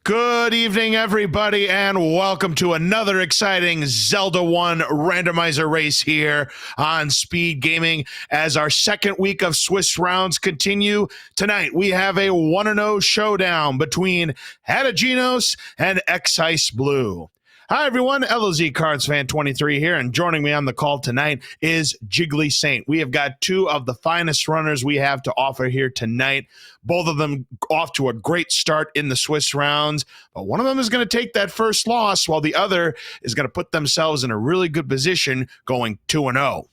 Good evening, everybody, and welcome to another exciting Zelda 1 randomizer race here on SpeedGaming. As our second week of Swiss rounds continue, tonight we have a 1-0 showdown between Ategenos and xiceblue. Hi, everyone. LOZ Cards Fan 23 here, and joining me on the call tonight is Jiggly Saint. We have got two of the finest runners we have to offer here tonight. Both of them off to a great start in the Swiss rounds, but one of them is going to take that first loss, while the other is going to put themselves in a really good position going 2-0.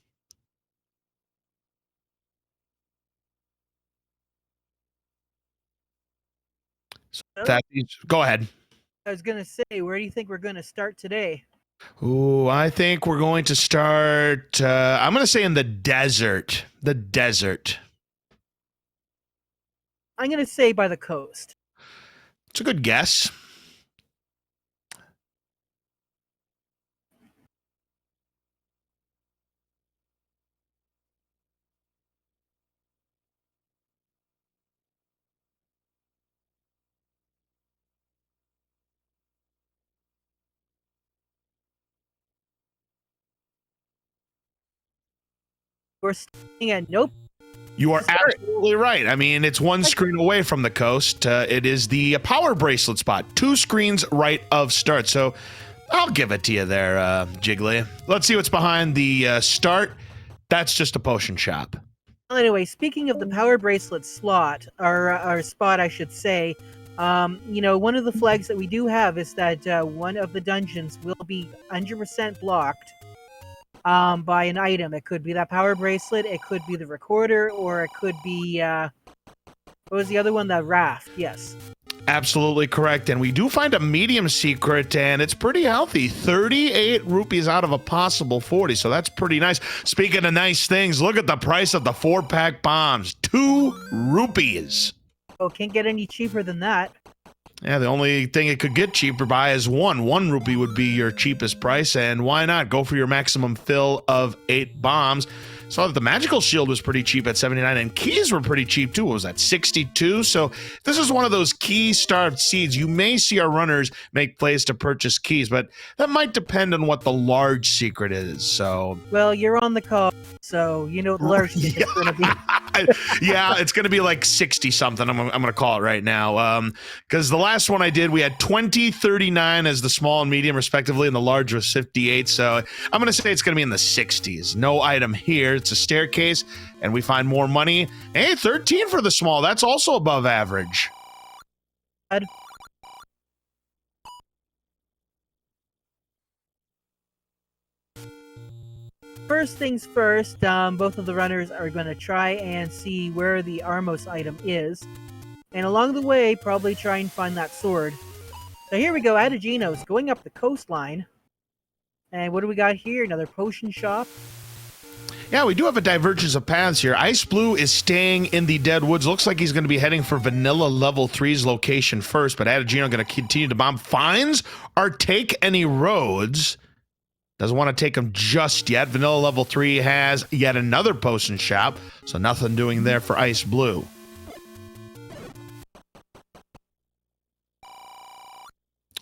Go ahead. I was going to say, where do you think we're going to start today? Ooh, I think we're going to start, I'm going to say in the desert. The desert. I'm going to say by the coast. It's a good guess. We're staying at nope. You are absolutely right. I mean, it's one screen away from the coast. It is the power bracelet spot. 2 screens right of start. So I'll give it to you there, Jiggly. Let's see what's behind the start. That's just a potion shop. Well, anyway, speaking of the power bracelet slot, or spot, I should say, you know, one of the flags that we do have is that one of the dungeons will be 100% blocked by an item. It could be that power bracelet, it could be the recorder, or it could be, what was the other one? The raft, yes. Absolutely correct. And we do find a medium secret, and it's pretty healthy. 38 rupees out of a possible 40, so that's pretty nice. Speaking of nice things, look at the price of the 4-pack bombs. 2 rupees. Oh, can't get any cheaper than that. Yeah, the only thing it could get cheaper by is 1. 1 rupee would be your cheapest price, and why not? Go for your maximum fill of 8 bombs. Saw that the magical shield was pretty cheap at 79, and keys were pretty cheap too. What was that, 62? So this is one of those key-starved seeds. You may see our runners make plays to purchase keys, but that might depend on what the large secret is. So, well, you're on the call, so you know what the large secret is going to be. Yeah, it's going to be like 60 something. I'm going to call it right now. Because the last one I did, we had 20, 39 as the small and medium respectively, and the large was 58. So I'm going to say it's going to be in the 60s. No item here. It's a staircase, and we find more money. Hey, 13 for the small. That's also above average. First things first, both of the runners are going to try and see where the Armos item is. And along the way, probably try and find that sword. So here we go, Ategenos going up the coastline. And what do we got here? Another potion shop. Yeah, we do have a divergence of paths here. xiceblue is staying in the Dead Woods. Looks like he's going to be heading for Vanilla Level 3's location first, but Ategenos going to continue to bomb. Finds or take any roads. Doesn't want to take them just yet. Vanilla Level 3 has yet another potion shop, so nothing doing there for xiceblue.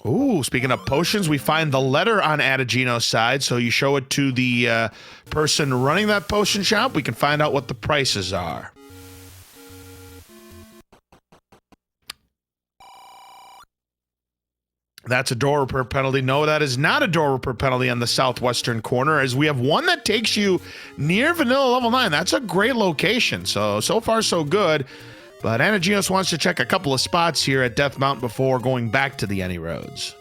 Ooh, speaking of potions, we find the letter on Ategenos' side, so you show it to the person running that potion shop. We can find out what the prices are. That's a door repair penalty. No, that is not a door repair penalty on the southwestern corner, as we have one that takes you near Vanilla Level 9. That's a great location, so far so good. But Ategenos wants to check a couple of spots here at Death Mountain before going back to the Any Roads.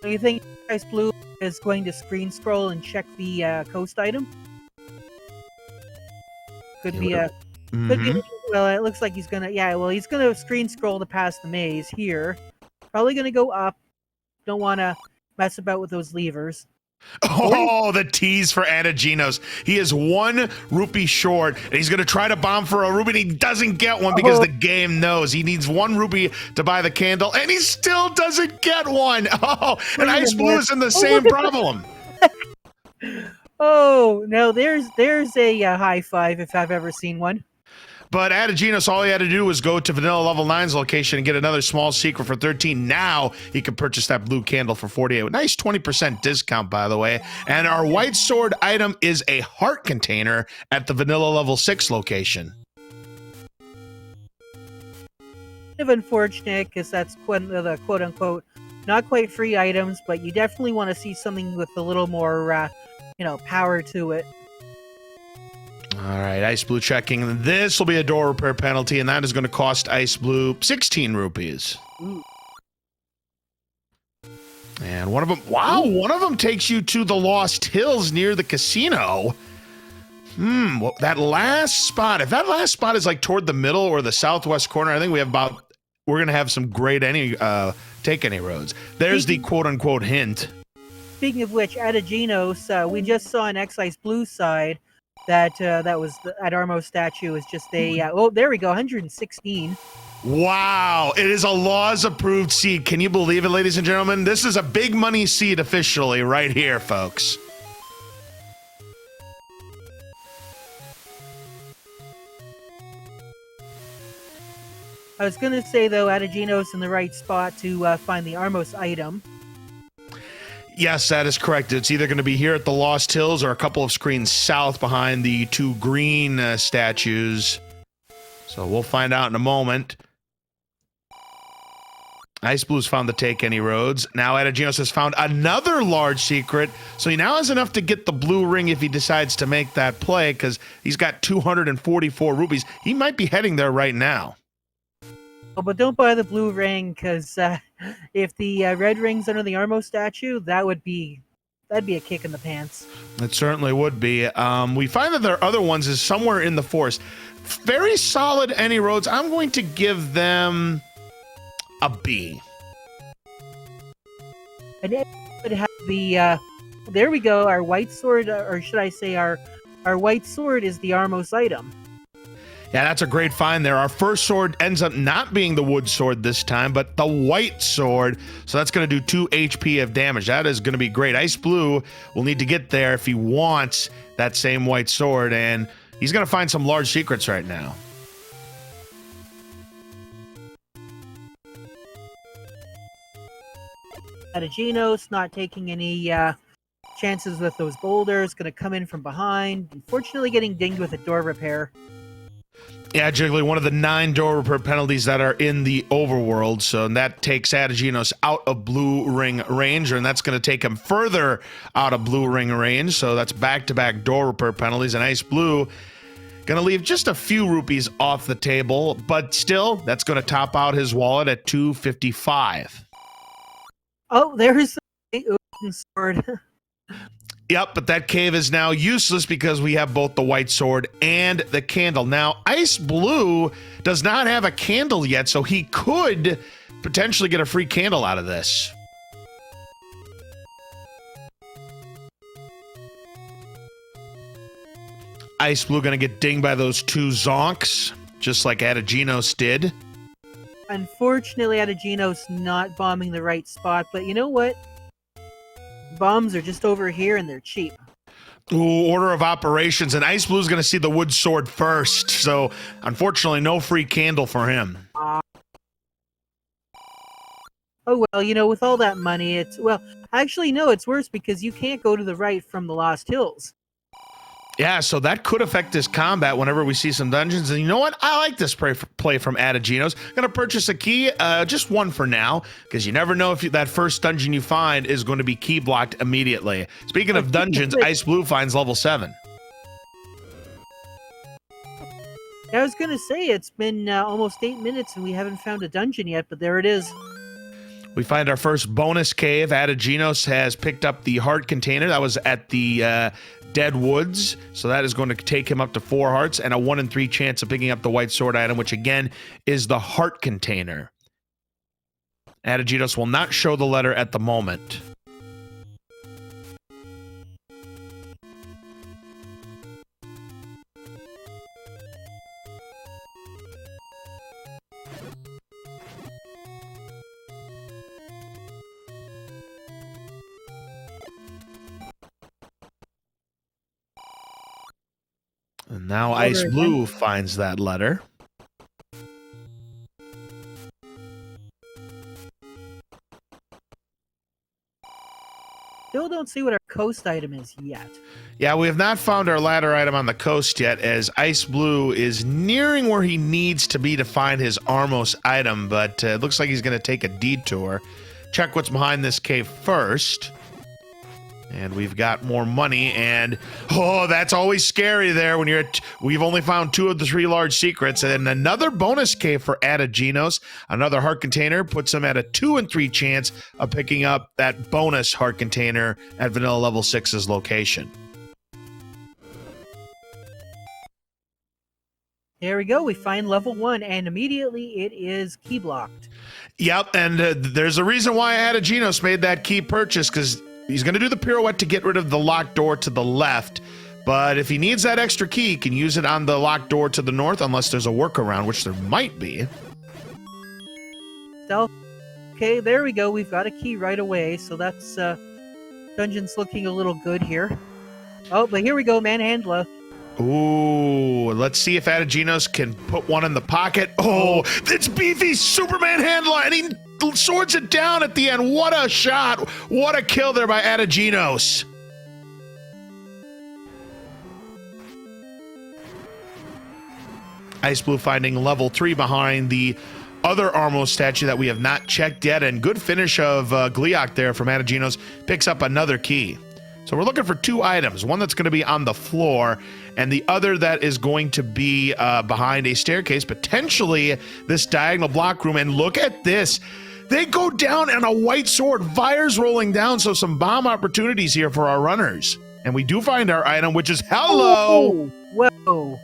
Do you think xiceblue is going to screen scroll and check the coast item? Could be a... Could be, well, it looks like he's gonna... Yeah, well, he's gonna screen scroll to pass the maze here. Probably gonna go up. Don't want to mess about with those levers. Oh, the tease for Ategenos. He is 1 rupee short, and he's going to try to bomb for a rupee, and he doesn't get one because the game knows he needs 1 rupee to buy the candle, and he still doesn't get one. Oh, and xiceblue is in the same problem. Oh, no, there's a high five if I've ever seen one. But Ategenos, all he had to do was go to Vanilla Level 9's location and get another small secret for 13. Now he can purchase that blue candle for 48. Nice 20% discount, by the way. And our white sword item is a heart container at the Vanilla Level 6 location. Kind of unfortunate because that's the quote-unquote not quite free items, but you definitely want to see something with a little more, power to it. All right, Ice Blue checking. This will be a door repair penalty, and that is going to cost Ice Blue 16 rupees. Ooh. And one of them, wow, one of them takes you to the Lost Hills near the casino. Well, that last spot, if that last spot is like toward the middle or the southwest corner, I think we're going to have some great take any roads. There's the quote-unquote hint. Speaking of which, Ategenos, we just saw an X-Ice Blue side that was at Armo's statue is just a, there we go, 116. Wow, it is a laws approved seed. Can you believe it, ladies and gentlemen? This is a big money seed officially right here, folks. I was going to say, though, Ategenos in the right spot to find the Armos item. Yes, that is correct. It's either going to be here at the Lost Hills or a couple of screens south behind the two green statues. So we'll find out in a moment. Ice Blue's found the Take Any Roads. Now Ategenos has found another large secret. So he now has enough to get the blue ring if he decides to make that play, because he's got 244 rupees. He might be heading there right now. Oh, but don't buy the blue ring, because if the red ring's under the Armo statue, that'd be a kick in the pants. It certainly would be. We find that there are other ones is somewhere in the forest. Very solid Any Roads. I'm going to give them a B. And it would have the there we go, our white sword, or should I say our white sword is the Armos item. Yeah, that's a great find there. Our first sword ends up not being the wood sword this time, but the white sword. So that's going to do 2 HP of damage. That is going to be great. Ice Blue will need to get there if he wants that same white sword, and he's going to find some large secrets right now. Ategenos not taking any chances with those boulders, going to come in from behind. Unfortunately, getting dinged with a door repair. Yeah, Jiggly, one of the 9 door repair penalties that are in the overworld. So that takes Ategenos out of blue ring range, and that's going to take him further out of blue ring range. So that's back-to-back door repair penalties, and Ice Blue going to leave just a few rupees off the table, but still, that's going to top out his wallet at 255. Oh, there's the sword. Yep, but that cave is now useless because we have both the white sword and the candle. Now, Ice Blue does not have a candle yet, so he could potentially get a free candle out of this. Ice Blue going to get dinged by those 2 zonks, just like Ategenos did. Unfortunately, Ategenos not bombing the right spot, but you know what? Bombs are just over here and they're cheap. Ooh, order of operations, and Ice Blue's going to see the wood sword first, so unfortunately no free candle for him. Oh, well, with all that money, it's, well, actually, no, it's worse because you can't go to the right from the Lost Hills. Yeah, so that could affect his combat whenever we see some dungeons. And you know what? I like this play from Ategenos. Going to purchase a key, just one for now, because you never know if that first dungeon you find is going to be key blocked immediately. Speaking of dungeons, Ice Blue finds level 7. I was going to say, it's been almost 8 minutes and we haven't found a dungeon yet, but there it is. We find our first bonus cave. Ategenos has picked up the heart container. That was at the Dead Woods, so that is going to take him up to 4 hearts and a 1 in 3 chance of picking up the white sword item, which again is the heart container. Ategenos will not show the letter at the moment. And now Ice Blue finds that letter. Still don't see what our coast item is yet. Yeah, we have not found our ladder item on the coast yet, as Ice Blue is nearing where he needs to be to find his Armos item, but it looks like he's going to take a detour. Check what's behind this cave first. And we've got more money, and oh, that's always scary there when you're we've only found 2 of the 3 large secrets, and another bonus cave for Ategenos. Another heart container puts him at a 2 in 3 chance of picking up that bonus heart container at vanilla level 6's location. There we go. We find level 1, and immediately it is key blocked. Yep, and there's a reason why Ategenos made that key purchase, because he's going to do the pirouette to get rid of the locked door to the left, but if he needs that extra key, he can use it on the locked door to the north, unless there's a workaround, which there might be. Stealth. Okay, there we go. We've got a key right away, so that's dungeon's looking a little good here. Oh, but here we go, Manhandler. Ooh, let's see if Ategenos can put one in the pocket. Oh, it's beefy Superman handler, and he swords it down at the end. What a shot. What a kill there by Ategenos. Ice Blue finding level 3 behind the other Armos statue that we have not checked yet, and good finish of Gliok there from Ategenos. Picks up another key. So we're looking for 2 items, one that's going to be on the floor and the other that is going to be behind a staircase, potentially this diagonal block room. And look at this. They go down on a white sword, fires rolling down, so some bomb opportunities here for our runners. And we do find our item, which is hello. Whoa.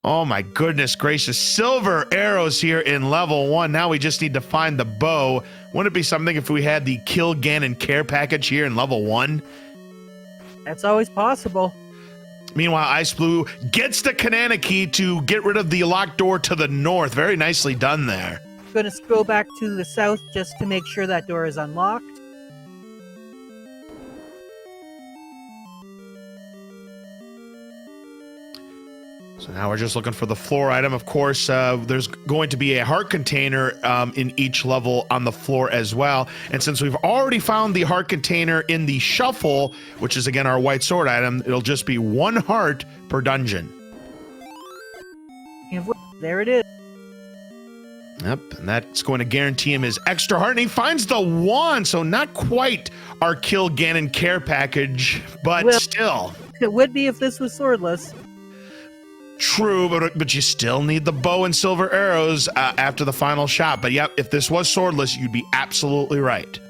Oh my goodness gracious. Silver arrows here in level 1. Now we just need to find the bow. Wouldn't it be something if we had the Kill Ganon care package here in level 1? That's always possible. Meanwhile, Ice Blue gets the Kanana key to get rid of the locked door to the north. Very nicely done there. Going to scroll back to the south just to make sure that door is unlocked. So now we're just looking for the floor item. Of course, there's going to be a heart container in each level on the floor as well. And since we've already found the heart container in the shuffle, which is again our white sword item, it'll just be 1 heart per dungeon. There it is. Yep, and that's going to guarantee him his extra heart. And he finds the wand, so not quite our Kill Ganon care package, but still. It would be if this was swordless. True, but you still need the bow and silver arrows after the final shot. But yep, if this was swordless, you'd be absolutely right.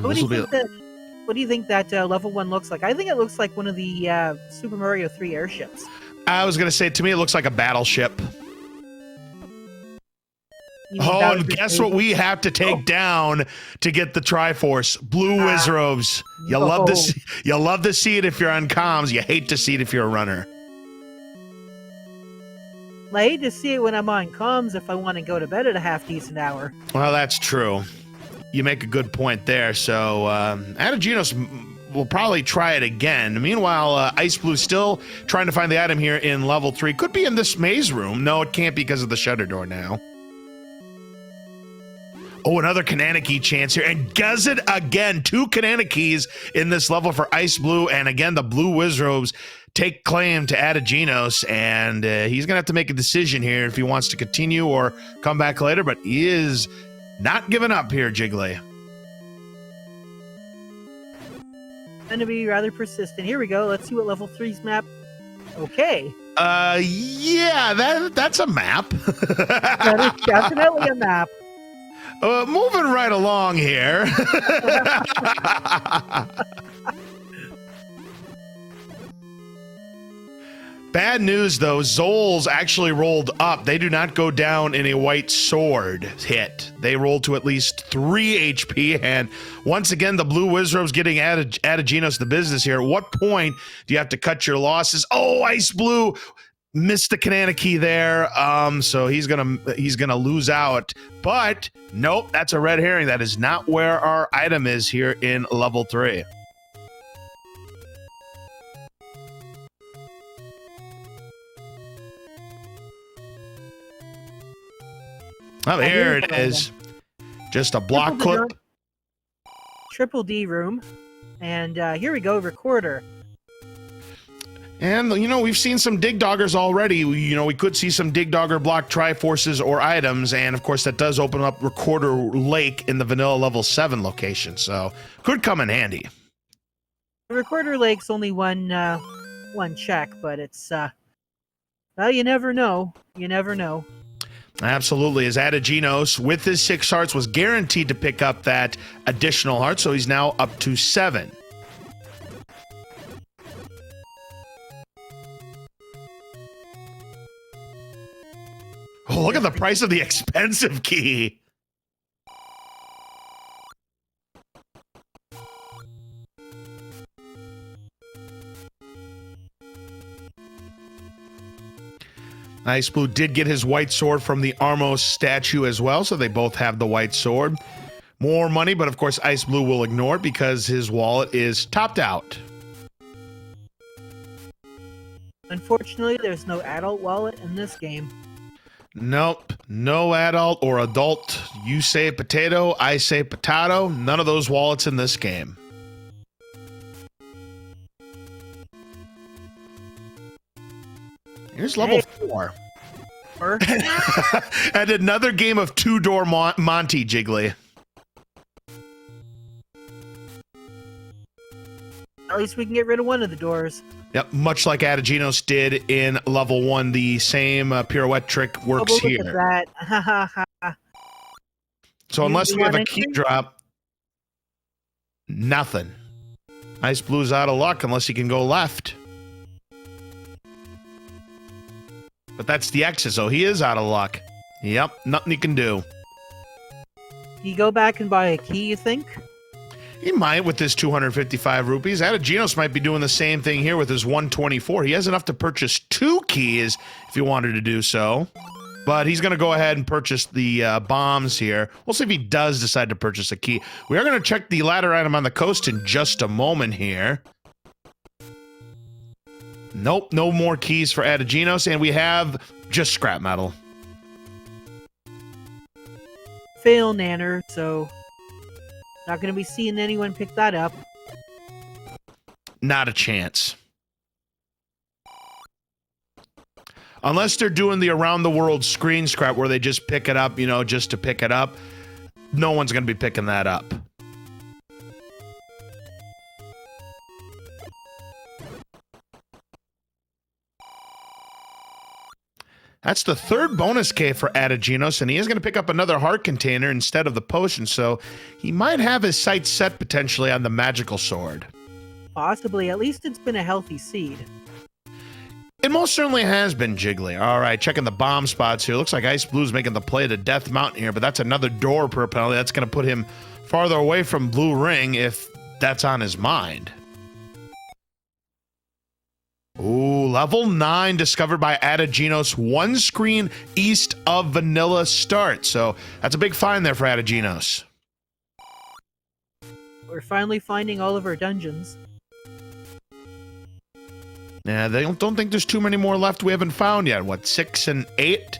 What do you think that level 1 looks like? I think it looks like one of the Super Mario 3 airships. I was going to say, to me, it looks like a battleship. Oh, and guess what we have to take down to get the Triforce? Blue Wizrobes. You love this. You love to see it if you're on comms. You hate to see it if you're a runner. I hate to see it when I'm on comms if I want to go to bed at a half-decent hour. Well, that's true. You make a good point there. So, Ategenos will probably try it again. Meanwhile, Ice Blue still trying to find the item here in level 3. Could be in this maze room. No, it can't because of the shutter door now. Oh, another Kanana key chance here, and does it again. 2 Kanana keys in this level for Ice Blue, and again, the Blue Wizrobes take claim to Ategenos, and he's going to have to make a decision here if he wants to continue or come back later, but he is not giving up here, Jiggly. Going to be rather persistent. Here we go. Let's see what level 3's map. Okay. Yeah, that's a map. That is definitely a map. Moving right along here. Bad news, though. Zol's actually rolled up. They do not go down in a white sword hit. They roll to at least 3 HP. And once again, the Blue Wizrobes getting Ategenos the business here. At what point do you have to cut your losses? Oh, Ice Blue missed the Canana key there, so he's gonna lose out. But nope, that's a red herring. That is not where our item is here in level 3. Oh, here it is. Just a block clip. Triple D room. And here we go, recorder. And, you know, we've seen some dig doggers already. You know, we could see some dig dogger block Triforces or items. And, of course, that does open up Recorder Lake in the vanilla level 7 location. So, could come in handy. Recorder Lake's only one check, but it's, well, you never know. You never know. Absolutely. As Ategenos, with his 6 hearts, was guaranteed to pick up that additional heart. So, he's now up to 7. Oh, look at the price of the expensive key. xiceblue did get his white sword from the Armos statue as well, so they both have the white sword. More money, but of course xiceblue will ignore it because his wallet is topped out. Unfortunately, there's no adult wallet in this game. Nope, no adult or adult. You say potato, I say potato. None of those wallets in this game. Here's level 4. And another game of 2-door Monty, Jiggly. At least we can get rid of one of the doors. Yep, much like Ategenos did in level 1, the same pirouette trick works here. Look at that. So unless we have a key drop, nothing. xiceplue's out of luck unless he can go left. But that's the exit, so he is out of luck. Yep, nothing he can do. You go back and buy a key, you think? He might with his 255 rupees. Ategenos might be doing the same thing here with his 124. He has enough to purchase 2 keys if he wanted to do so. But he's going to go ahead and purchase the bombs here. We'll see if he does decide to purchase a key. We are going to check the ladder item on the coast in just a moment here. Nope, no more keys for Ategenos, and we have just scrap metal. Fail, Nanner, so not going to be seeing anyone pick that up. Not a chance. Unless they're doing the around the world screen scrap where they just pick it up, you know, just to pick it up, no one's going to be picking that up. That's the 3rd bonus K for Ategenos, and he is going to pick up another heart container instead of the potion, so he might have his sights set potentially on the magical sword. Possibly. At least it's been a healthy seed. It most certainly has been, Jiggly. All right, checking the bomb spots here. Looks like xiceplue's making the play to Death Mountain here, but that's another door per penalty. That's going to put him farther away from Blue Ring if that's on his mind. Ooh, level 9 discovered by Ategenos, 1 screen east of Vanilla Start. So that's a big find there for Ategenos. We're finally finding all of our dungeons. Yeah, they don't think there's too many more left we haven't found yet. What, 6 and 8?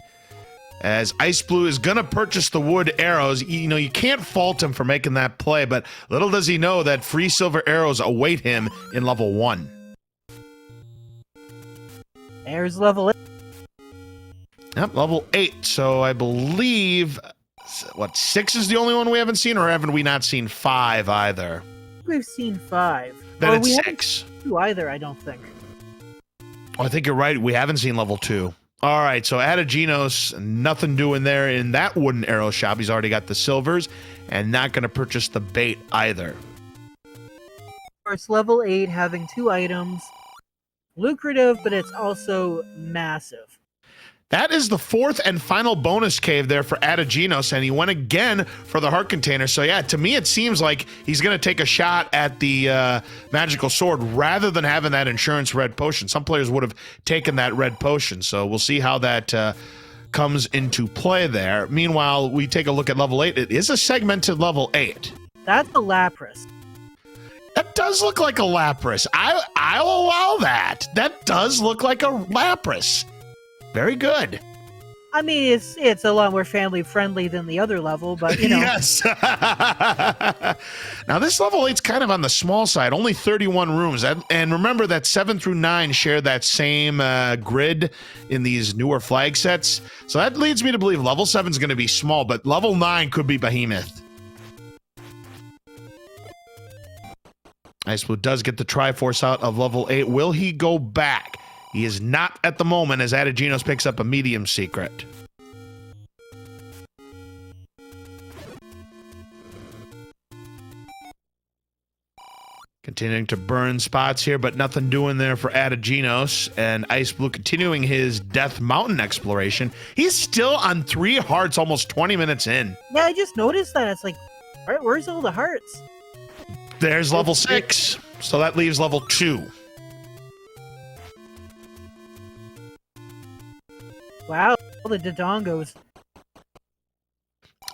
As xiceblue is going to purchase the wood arrows. You know, you can't fault him for making that play, but little does he know that free silver arrows await him in level 1. There's level 8. Yep, level 8. So I believe, what, 6 is the only one we haven't seen, or haven't we not seen 5 either? We've seen 5. Then it's we 6. Haven't seen 2 either, I don't think. Oh, I think you're right. We haven't seen level 2. All right, so Ategenos, nothing doing there in that wooden arrow shop. He's already got the silvers and not going to purchase the bait either. Of course, level 8 having 2 items. Lucrative, but it's also massive. That is the fourth and final bonus cave there for Ategenos, and he went again for the heart container. So yeah, to me it seems like he's going to take a shot at the magical sword rather than having that insurance red potion. Some players would have taken that red potion, so we'll see how that comes into play there. Meanwhile, we take a look at level 8. It is a segmented level 8. That's a Lapras. That does look like a Lapras. I'll allow that. That does look like a Lapras. Very good. I mean, it's a lot more family friendly than the other level, but you know. Yes. Now this level 8's kind of on the small side, only 31 rooms. And remember that 7 through 9 share that same grid in these newer flag sets. So that leads me to believe level 7 is going to be small, but level 9 could be behemoth. xiceblue does get the Triforce out of level 8. Will he go back? He is not at the moment as Ategenos picks up a medium secret. Continuing to burn spots here, but nothing doing there for Ategenos. And xiceblue continuing his Death Mountain exploration. He's still on 3 hearts almost 20 minutes in. Yeah, I just noticed that. It's like, where's all the hearts? There's level 6. So that leaves level 2. Wow, all the Dodongos.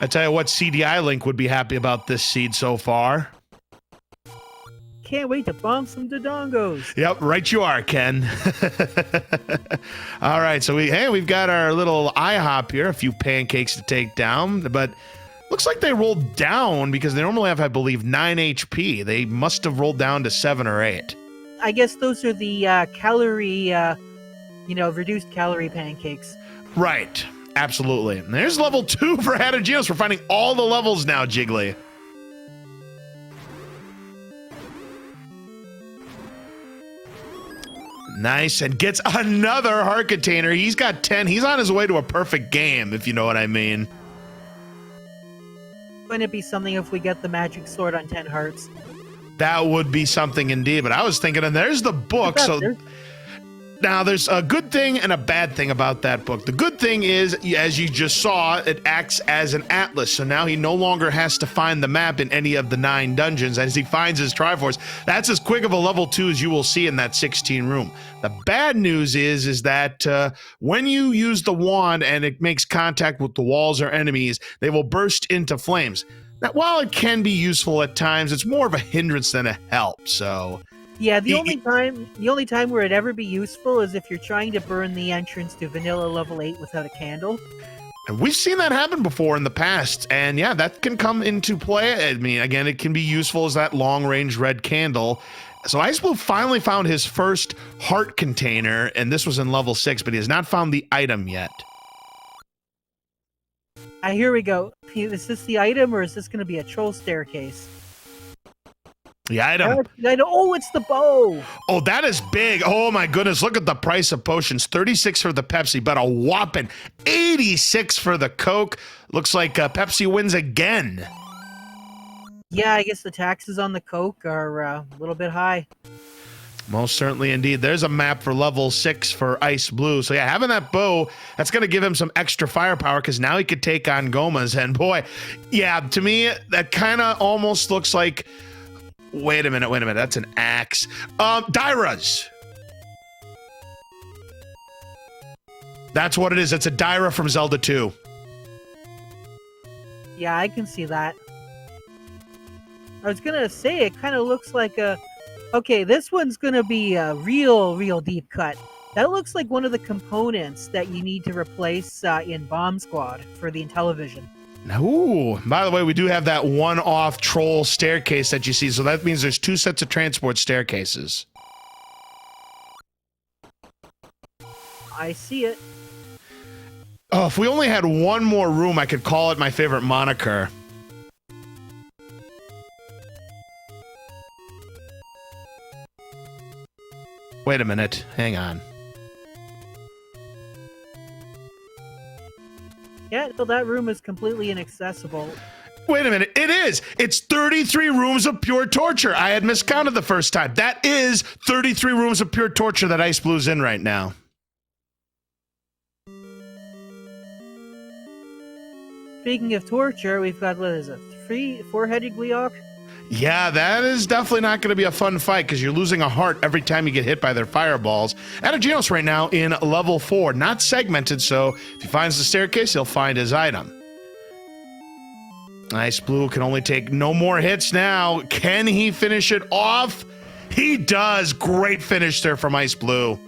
I tell you what, CDI Link would be happy about this seed so far. Can't wait to bomb some Dodongos. Yep, right you are, Ken. All right, so we've got our little IHOP here, a few pancakes to take down, but looks like they rolled down because they normally have, I believe, 9 HP. They must have rolled down to 7 or 8. I guess those are the calorie, reduced calorie pancakes. Right, absolutely. And there's level 2 for Ategenos. We're finding all the levels now, Jiggly. Nice, and gets another heart container. He's got 10. He's on his way to a perfect game, if you know what I mean. Wouldn't it be something if we get the magic sword on 10 hearts? That would be something indeed, but I was thinking, and there's the book, so... Now, there's a good thing and a bad thing about that book. The good thing is, as you just saw, it acts as an atlas. So now he no longer has to find the map in any of the 9 dungeons. As he finds his Triforce, that's as quick of a level 2 as you will see in that 16 room. The bad news is that when you use the wand and it makes contact with the walls or enemies, they will burst into flames. Now, while it can be useful at times, it's more of a hindrance than a help, so... Yeah, the only time where it'd ever be useful is if you're trying to burn the entrance to vanilla level 8 without a candle. And we've seen that happen before in the past, and yeah, that can come into play. I mean, again, it can be useful as that long-range red candle. So xiceblue finally found his first heart container, and this was in level 6, but he has not found the item yet. Here we go. Is this the item, or is this going to be a troll staircase? The item. Oh, it's the bow. Oh, that is big. Oh, my goodness. Look at the price of potions. 36 for the Pepsi, but a whopping 86 for the Coke. Looks like Pepsi wins again. Yeah, I guess the taxes on the Coke are a little bit high. Most certainly indeed. There's a map for level 6 for xiceblue. So yeah, having that bow, that's going to give him some extra firepower because now he could take on Gomas. And boy, yeah, to me, that kind of almost looks like... Wait a minute. That's an axe. Dairas. That's what it is. It's a Daira from Zelda 2. Yeah, I can see that. I was going to say, it kind of looks like a... Okay, this one's going to be a real deep cut. That looks like one of the components that you need to replace in Bomb Squad for the Intellivision. Ooh, by the way, we do have that one-off troll staircase that you see, so that means there's 2 sets of transport staircases. I see it. Oh, if we only had one more room, I could call it my favorite moniker. Wait a minute. Hang on. Yeah, so that room is completely inaccessible. Wait a minute. It is. It's 33 rooms of pure torture. I had miscounted the first time. That is 33 rooms of pure torture that xiceblue is in right now. Speaking of torture, we've got, what is it, four-headed Gleeok? Yeah, that is definitely not going to be a fun fight because you're losing a heart every time you get hit by their fireballs. Ategenos right now in level 4, not segmented, so if he finds the staircase, he'll find his item. xiceblue can only take no more hits now. Can he finish it off? He does. Great finish there from xiceblue.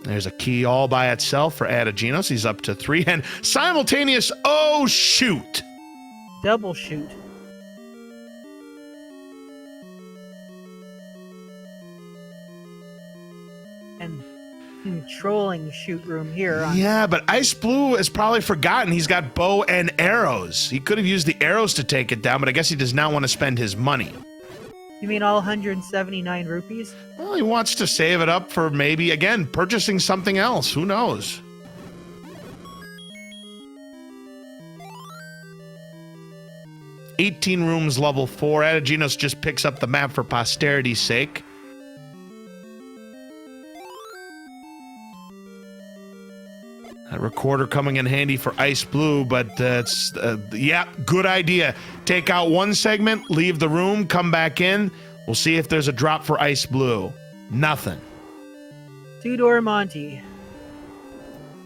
There's a key all by itself for Ategenos. He's up to 3 and simultaneous. Oh, shoot. Double shoot. And controlling shoot room here. Yeah, but xiceblue has probably forgotten he's got bow and arrows. He could have used the arrows to take it down, but I guess he does not want to spend his money. You mean all 179 rupees? Well, he wants to save it up for maybe, again, purchasing something else. Who knows? $18 rooms, level 4. Ategenos just picks up the map for posterity's sake. That recorder coming in handy for xiceblue, but it's, yeah, good idea. Take out one segment, leave the room, come back in. We'll see if there's a drop for xiceblue. Nothing. Two-door Monty.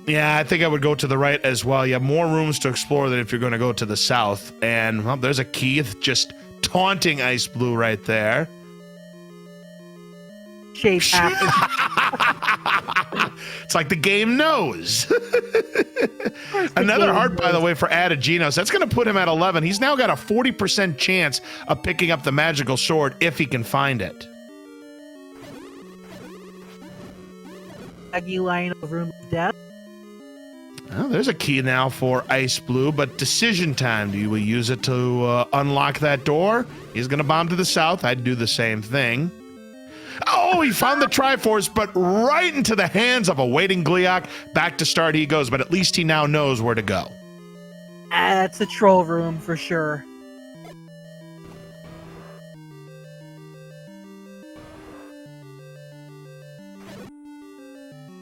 Yeah, I think I would go to the right as well. You have more rooms to explore than if you're going to go to the south. And, well, there's a Keith just taunting xiceblue right there. Shape happens. It's like the game knows. Another heart, by the way, for Ategenos. That's going to put him at 11. He's now got a 40% chance of picking up the magical sword if he can find it. Aggie line of room of death. Well, there's a key now for xiceblue, but decision time. Do we use it to unlock that door? He's going to bomb to the south. I'd do the same thing. Oh, he found the Triforce, but right into the hands of a waiting Gleeok. Back to start he goes, but at least he now knows where to go. That's a troll room for sure.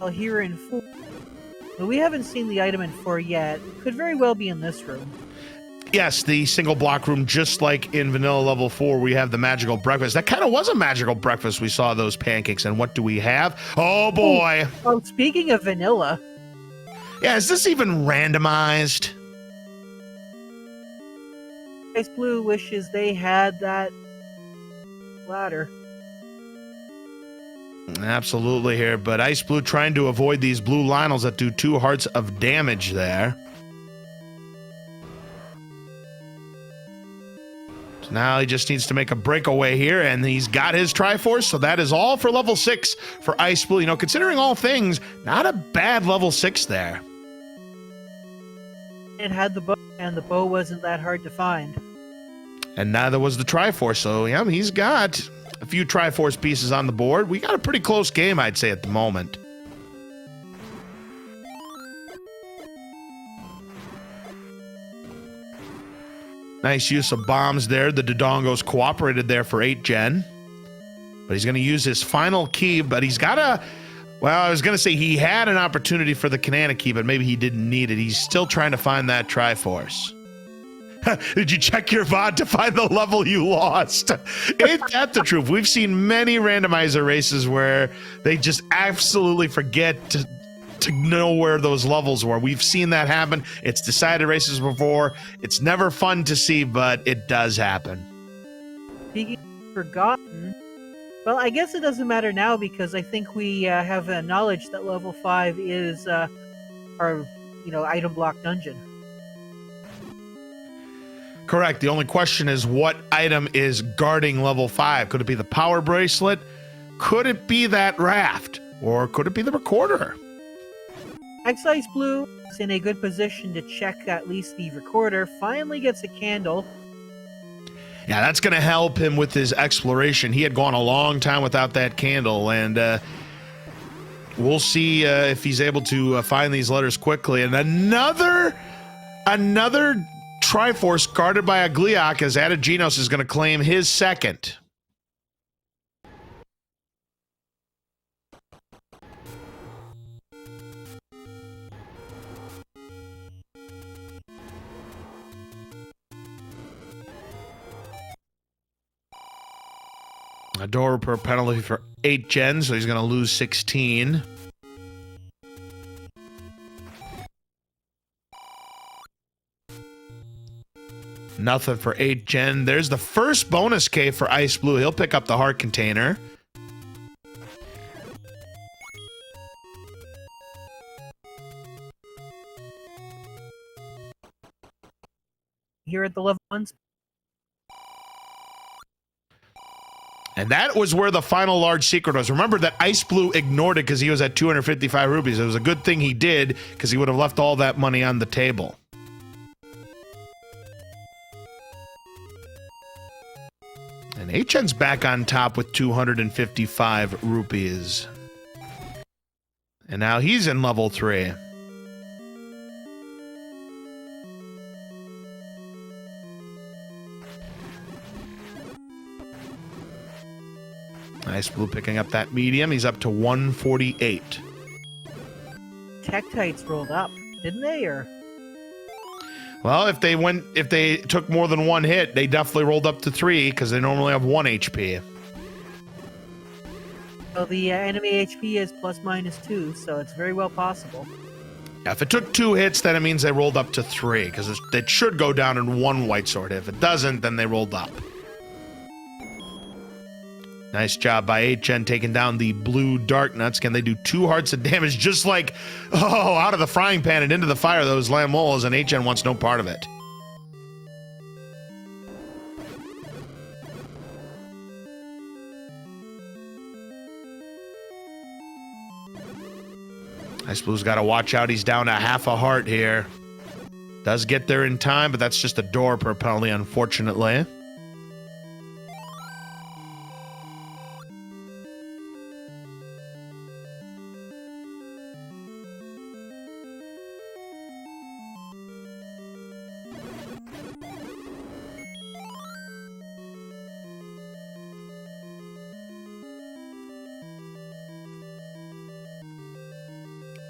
Well, here in 4. But we haven't seen the item in 4 yet. Could very well be in this room. Yes, the single block room, just like in vanilla level 4, we have the magical breakfast. That kind of was a magical breakfast. We saw those pancakes, and what do we have? Oh, boy. Oh, speaking of vanilla. Yeah, is this even randomized? xiceblue wishes they had that ladder. Absolutely here, but xiceblue trying to avoid these blue Lionels that do 2 hearts of damage there. So now he just needs to make a breakaway here, and he's got his Triforce, so that is all for level 6 for xiceblue. You know, considering all things, not a bad level 6 there. It had the bow, and the bow wasn't that hard to find. And neither was the Triforce, so yeah, he's got a few Triforce pieces on the board. We got a pretty close game, I'd say, at the moment. Nice use of bombs there. The Dodongos cooperated there for 8 gen. But he's going to use his final key, but he's got a... Well, I was going to say he had an opportunity for the Kanana key, but maybe he didn't need it. He's still trying to find that Triforce. Did you check your VOD to find the level you lost? Ain't that the truth? We've seen many randomizer races where they just absolutely forget to know where those levels were. We've seen that happen. It's decided races before. It's never fun to see, but it does happen. Speaking of forgotten, well, I guess it doesn't matter now because I think we have knowledge that level 5 is our, item block dungeon. Correct. The only question is what item is guarding level 5? Could it be the power bracelet? Could it be that raft? Or could it be the recorder? xiceblue is in a good position to check at least the recorder. Finally gets a candle. Yeah, that's going to help him with his exploration. He had gone a long time without that candle, and we'll see if he's able to find these letters quickly. And another Triforce guarded by a Gleeok as Ategenos is going to claim his second. A door per penalty for 8 gens, so he's going to lose 16. Nothing for 8 gen. There's the first bonus K for Ice Blue. He'll pick up the heart container. Here at the level 1. And that was where the final large secret was. Remember that Ice Blue ignored it because he was at 255 rupees. It was a good thing he did because he would have left all that money on the table. And HN's back on top with 255 rupees. And now he's in level 3. Ice Blue picking up that medium. He's up to 148. Tektites rolled up, didn't they? Or well, if they took more than one hit, they definitely rolled up to 3 because they normally have 1 HP. well, the enemy HP is ±2, so it's very well possible. Yeah, if it took 2 hits, then it means they rolled up to 3 because it should go down in 1 white sword. If it doesn't, then they rolled up. Nice job by 8gen taking down the blue Dark Nuts. Can they do 2 hearts of damage just like, oh, out of the frying pan and into the fire, those Lamolas, and 8gen wants no part of it. Ice Blue's got to watch out. He's down to half a heart here. Does get there in time, but that's just a door per penalty, unfortunately.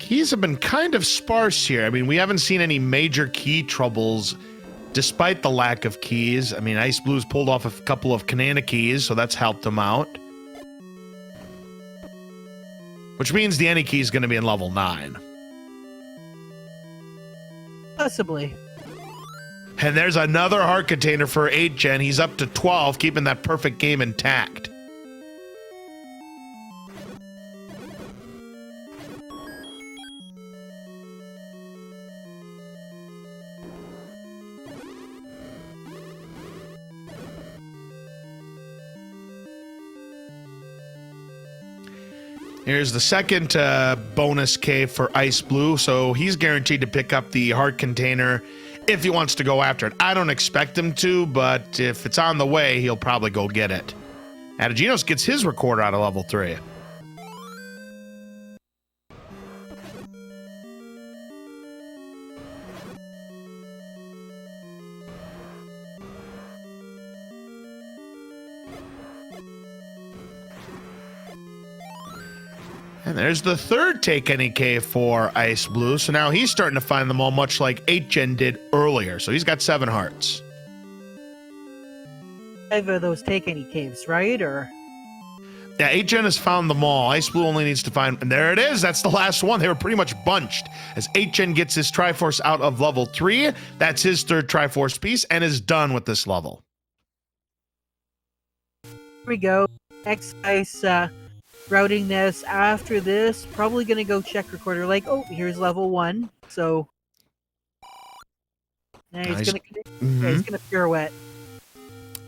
Keys have been kind of sparse here. I mean, we haven't seen any major key troubles despite the lack of keys. I mean, Ice Blue's pulled off a couple of Kanana keys, so that's helped him out. Which means the any key is going to be in level 9. Possibly. And there's another heart container for 8gen. He's up to 12, keeping that perfect game intact. Here's the second bonus K for Ice Blue, so he's guaranteed to pick up the heart container if he wants to go after it. I don't expect him to, but if it's on the way, he'll probably go get it. Ategenos gets his recorder out of level 3. And there's the third take any K for Ice Blue. So now he's starting to find them all, much like 8gen did earlier. So he's got 7 hearts. 5 of those take any caves, right? Or yeah, 8gen has found them all. Ice Blue only needs to find, and there it is. That's the last one. They were pretty much bunched. As 8gen gets his Triforce out of level 3, that's his third Triforce piece and is done with this level. here we go. X-Ice routing this. After this, probably going to go check recorder. Like, oh, here's level 1. So now he's Nice. going to pirouette.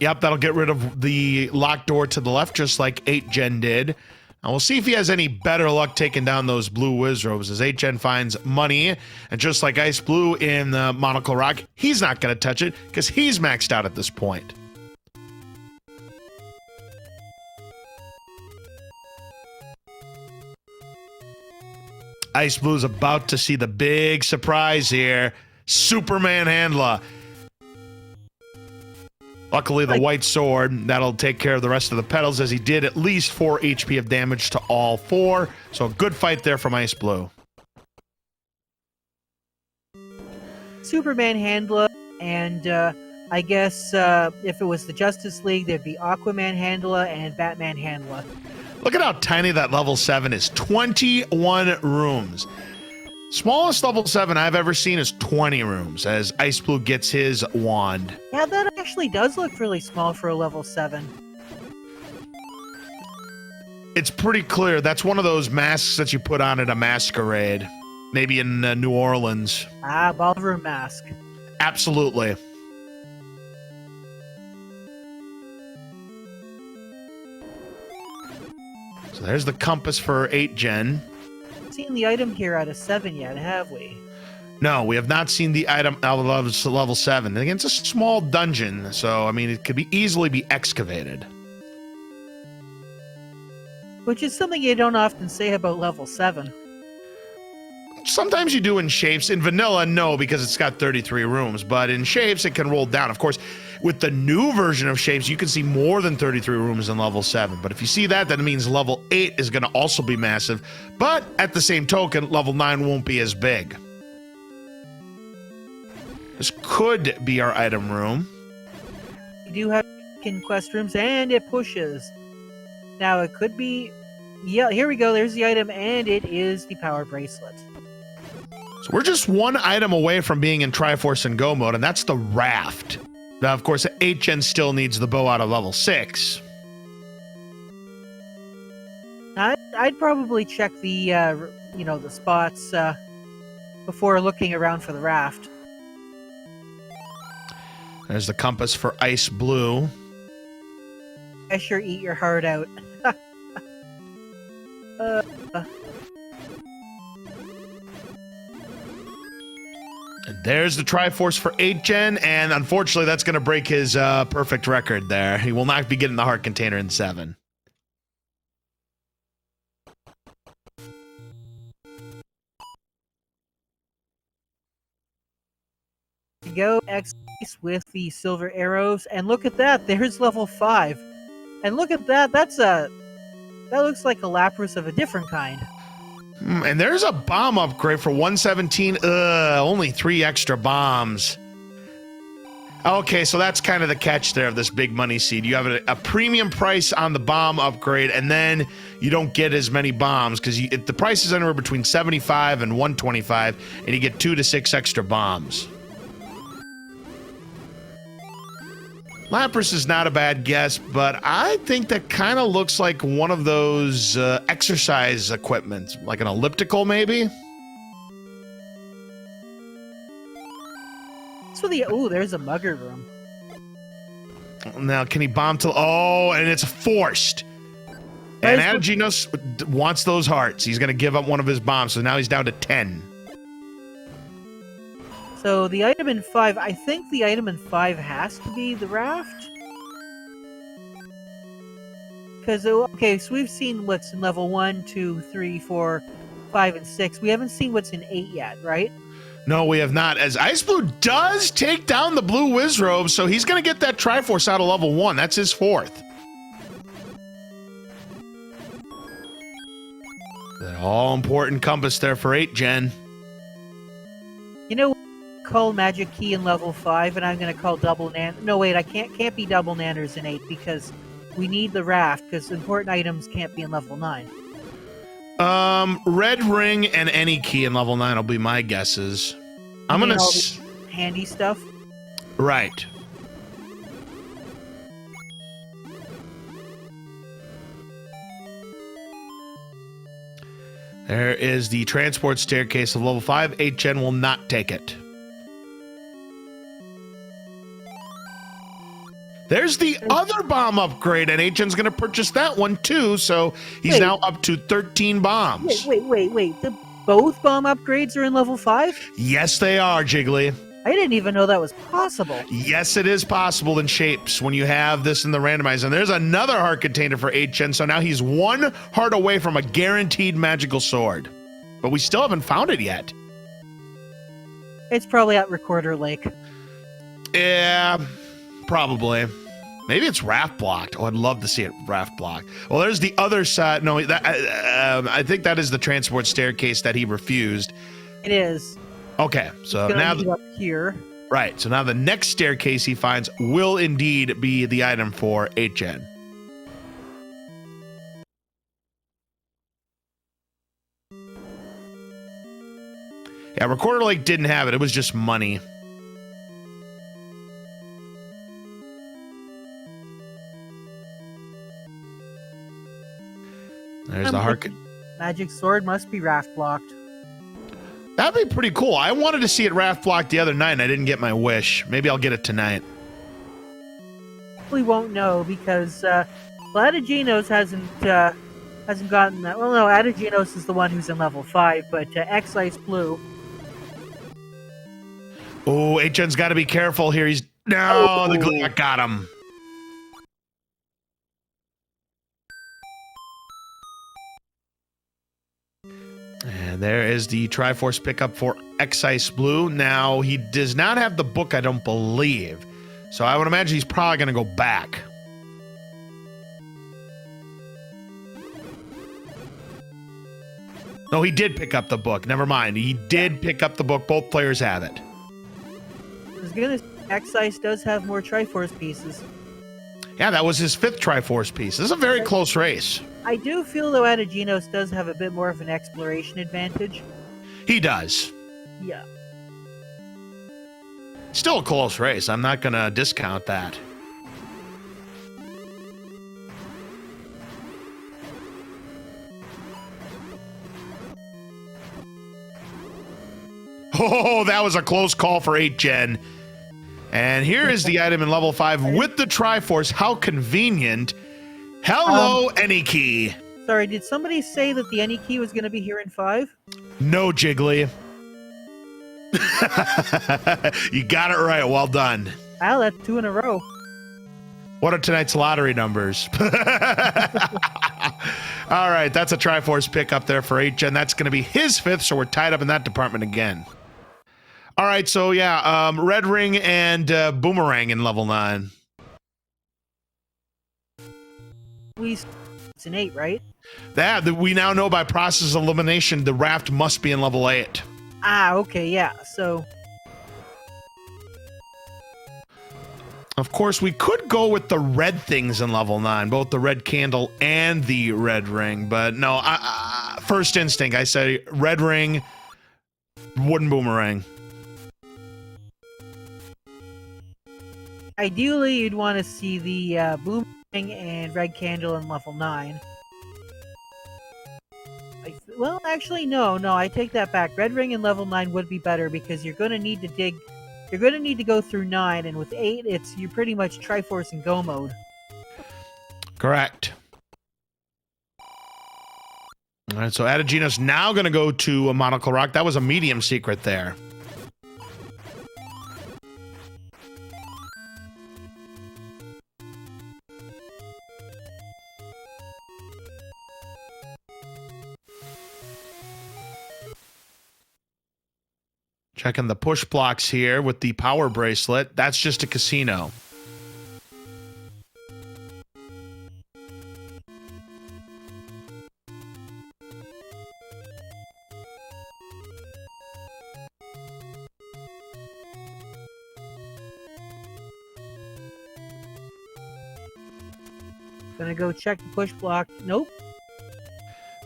Yep, that'll get rid of the locked door to the left, just like 8gen did. And we'll see if he has any better luck taking down those blue Wizrobes, as 8gen finds money. And just like Ice Blue in the Monocle Rock, he's not going to touch it because he's maxed out at this point. Ice Blue's about to see the big surprise here. Superman Handler. Luckily, the white sword, that'll take care of the rest of the petals, as he did at least 4 HP of damage to all 4. So a good fight there from Ice Blue. Superman Handler and I guess if it was the Justice League, there'd be Aquaman Handler and Batman Handler. Look at how tiny that level 7 is. 21 rooms. Smallest level 7 I've ever seen is 20 rooms as xiceblue gets his wand. Yeah, that actually does look really small for a level 7. It's pretty clear. That's one of those masks that you put on at a masquerade. Maybe in New Orleans. Ah, ballroom mask. Absolutely. So there's the compass for 8 gen. Seen the item here at a 7 yet, have we? No, we have not seen the item out of level 7. And again, it's a small dungeon, so I mean it could easily be excavated. Which is something you don't often say about level 7. Sometimes you do in shapes. In vanilla, no, because it's got 33 rooms. But in shapes, it can roll down. Of course, with the new version of shapes, you can see more than 33 rooms in level 7. But if you see that, that means level 8 is going to also be massive. But at the same token, level 9 won't be as big. This could be our item room. You do have quest rooms, and it pushes. Now, it could be... Yeah, here we go. There's the item, and it is the power bracelet. So we're just one item away from being in Triforce and Go mode, and that's the raft. Now, of course, 8 gen still needs the bow out of level 6. I'd probably check the, the spots before looking around for the raft. There's the compass for xiceblue. I sure eat your heart out. And there's the Triforce for 8 gen, and unfortunately that's going to break his perfect record there. He will not be getting the heart container in 7. Go X with the silver arrows, and look at that, there's level 5. And look at that, that looks like a Lapras of a different kind. And there's a bomb upgrade for 117. Only 3 extra bombs. Okay, so that's kind of the catch there of this big money seed. You have a premium price on the bomb upgrade, and then you don't get as many bombs because the price is anywhere between 75 and 125, and you get 2 to 6 extra bombs. Lapras is not a bad guess, but I think that kind of looks like one of those exercise equipment, like an elliptical maybe? So there's a mugger room. Now, can he bomb till... Oh, and it's forced. And Ategenos wants those hearts. He's going to give up one of his bombs, so now he's down to 10. So the item in 5, I think the item in 5 has to be the raft. Because, okay, so we've seen what's in level 1, 2, 3, 4, 5, and 6. We haven't seen what's in 8 yet, right? No, we have not. As xiceblue does take down the blue Wizrobe, so he's going to get that Triforce out of level 1. That's his 4th. That all-important compass there for 8 gen. You know, call magic key in level 5, and I'm going to call double nan. No, wait, I can't be double nanners in 8 because we need the raft because important items can't be in level 9. Red ring and any key in level 9 will be my guesses. I'm going to... handy stuff? Right. There is the transport staircase of level 5. 8 gen will not take it. There's the other bomb upgrade, and 8 gen's going to purchase that one too, so he's now up to 13 bombs. Wait. Both bomb upgrades are in level 5? Yes, they are, Jiggly. I didn't even know that was possible. Yes, it is possible in shapes when you have this in the randomizer. And there's another heart container for 8 gen, so now he's 1 heart away from a guaranteed magical sword. But we still haven't found it yet. It's probably at Recorder Lake. Yeah, probably. Maybe it's raft blocked. Oh, I'd love to see it raft blocked. Well, there's the other side. No, I think that is the transport staircase that he refused. It is. Okay, so now up here. Right, so now the next staircase he finds will indeed be the item for 8gen. Yeah, Recorder Lake didn't have it. It was just money. There's the Hark. Magic Sword must be raft blocked. That'd be pretty cool. I wanted to see it raft blocked the other night, and I didn't get my wish. Maybe I'll get it tonight. We won't know because Ategenos hasn't gotten that. Well, no, Ategenos is the one who's in level 5, but xiceblue. Oh, 8gen's got to be careful here. The Gliok got him. And there is the Triforce pickup for xiceblue. Now, he does not have the book, I don't believe. So I would imagine he's probably going to go back. No, he did pick up the book. Never mind. He did pick up the book. Both players have it. I was gonna say, Xice does have more Triforce pieces. Yeah, that was his 5th Triforce piece. This is a very close race. I do feel, though, Ategenos does have a bit more of an exploration advantage. He does. Yeah. Still a close race. I'm not going to discount that. Oh, that was a close call for 8gen. And here is the item in level 5 with the Triforce. How convenient. Hello, any key. Sorry, did somebody say that the any key was going to be here in 5? No, Jiggly. You got it right. Well done. Wow, that's 2 in a row. What are tonight's lottery numbers? All right, that's a Triforce pick up there for 8gen. That's going to be his 5th, so we're tied up in that department again. All right, so yeah, Red Ring and Boomerang in level 9. It's an 8, right? That we now know by process of elimination, the raft must be in level 8. Ah, okay, yeah. So, of course, we could go with the red things in level 9, both the red candle and the red ring. But no, first instinct, I say red ring, wooden boomerang. ideally, you'd want to see the boomerang and red candle in level 9. Well, actually, no, I take that back. Red ring in level 9 would be better because you're going to need to dig. You're going to need to go through 9, and with 8, you're pretty much Triforce and go mode. Correct. All right, so Ategenos now going to go to a Monocle Rock. That was a medium secret there. Checking the push blocks here with the power bracelet. That's just a casino. Gonna go check the push block. Nope.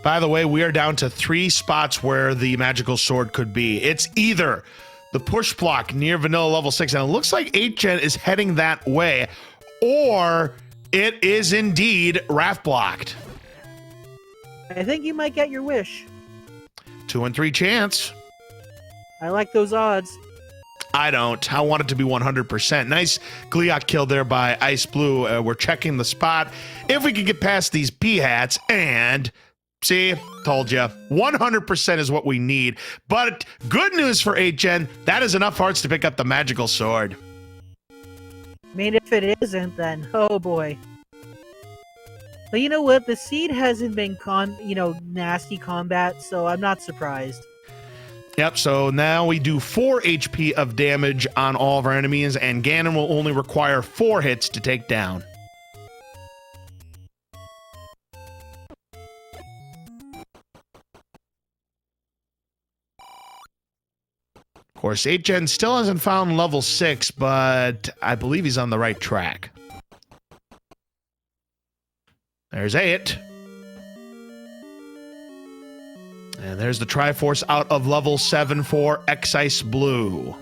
By the way, we are down to 3 spots where the magical sword could be. It's either the push block near vanilla level 6, and it looks like 8gen is heading that way, or it is indeed raft blocked. I think you might get your wish. 2 in 3 chance. I like those odds. I don't. I want it to be 100%. Nice Gliok kill there by Ice Blue. We're checking the spot. If we can get past these P-hats and... See, told you. 100% is what we need. But good news for 8gen, that is enough hearts to pick up the magical sword. I mean, if it isn't, then oh boy. But you know what? The seed hasn't been nasty combat, so I'm not surprised. Yep, so now we do 4 HP of damage on all of our enemies, and Ganon will only require 4 hits to take down. Of course, 8gen still hasn't found level 6, but I believe he's on the right track. There's 8. And there's the Triforce out of level 7 for xiceblue.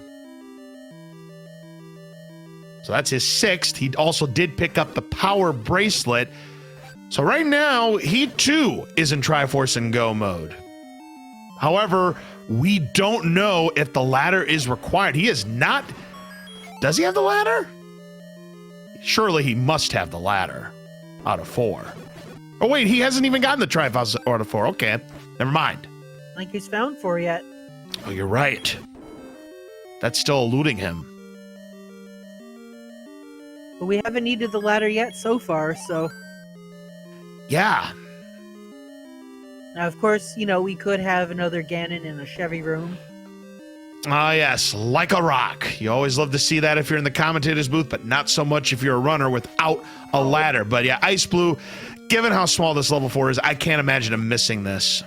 So that's his 6th. He also did pick up the power bracelet. So right now, he too is in Triforce and Go mode. However, we don't know if the ladder is required. He is not... Does he have the ladder? Surely he must have the ladder out of 4. Oh wait, he hasn't even gotten the Triforce out of 4. Okay, never mind. I think he's found 4 yet. Oh, you're right. That's still eluding him. But we haven't needed the ladder yet so far, so... Yeah. Now, of course, you know, we could have another Ganon in a Chevy room. Ah, yes, like a rock. You always love to see that if you're in the commentator's booth, but not so much if you're a runner without a ladder. But yeah, xiceblue, given how small this level 4 is, I can't imagine him missing this.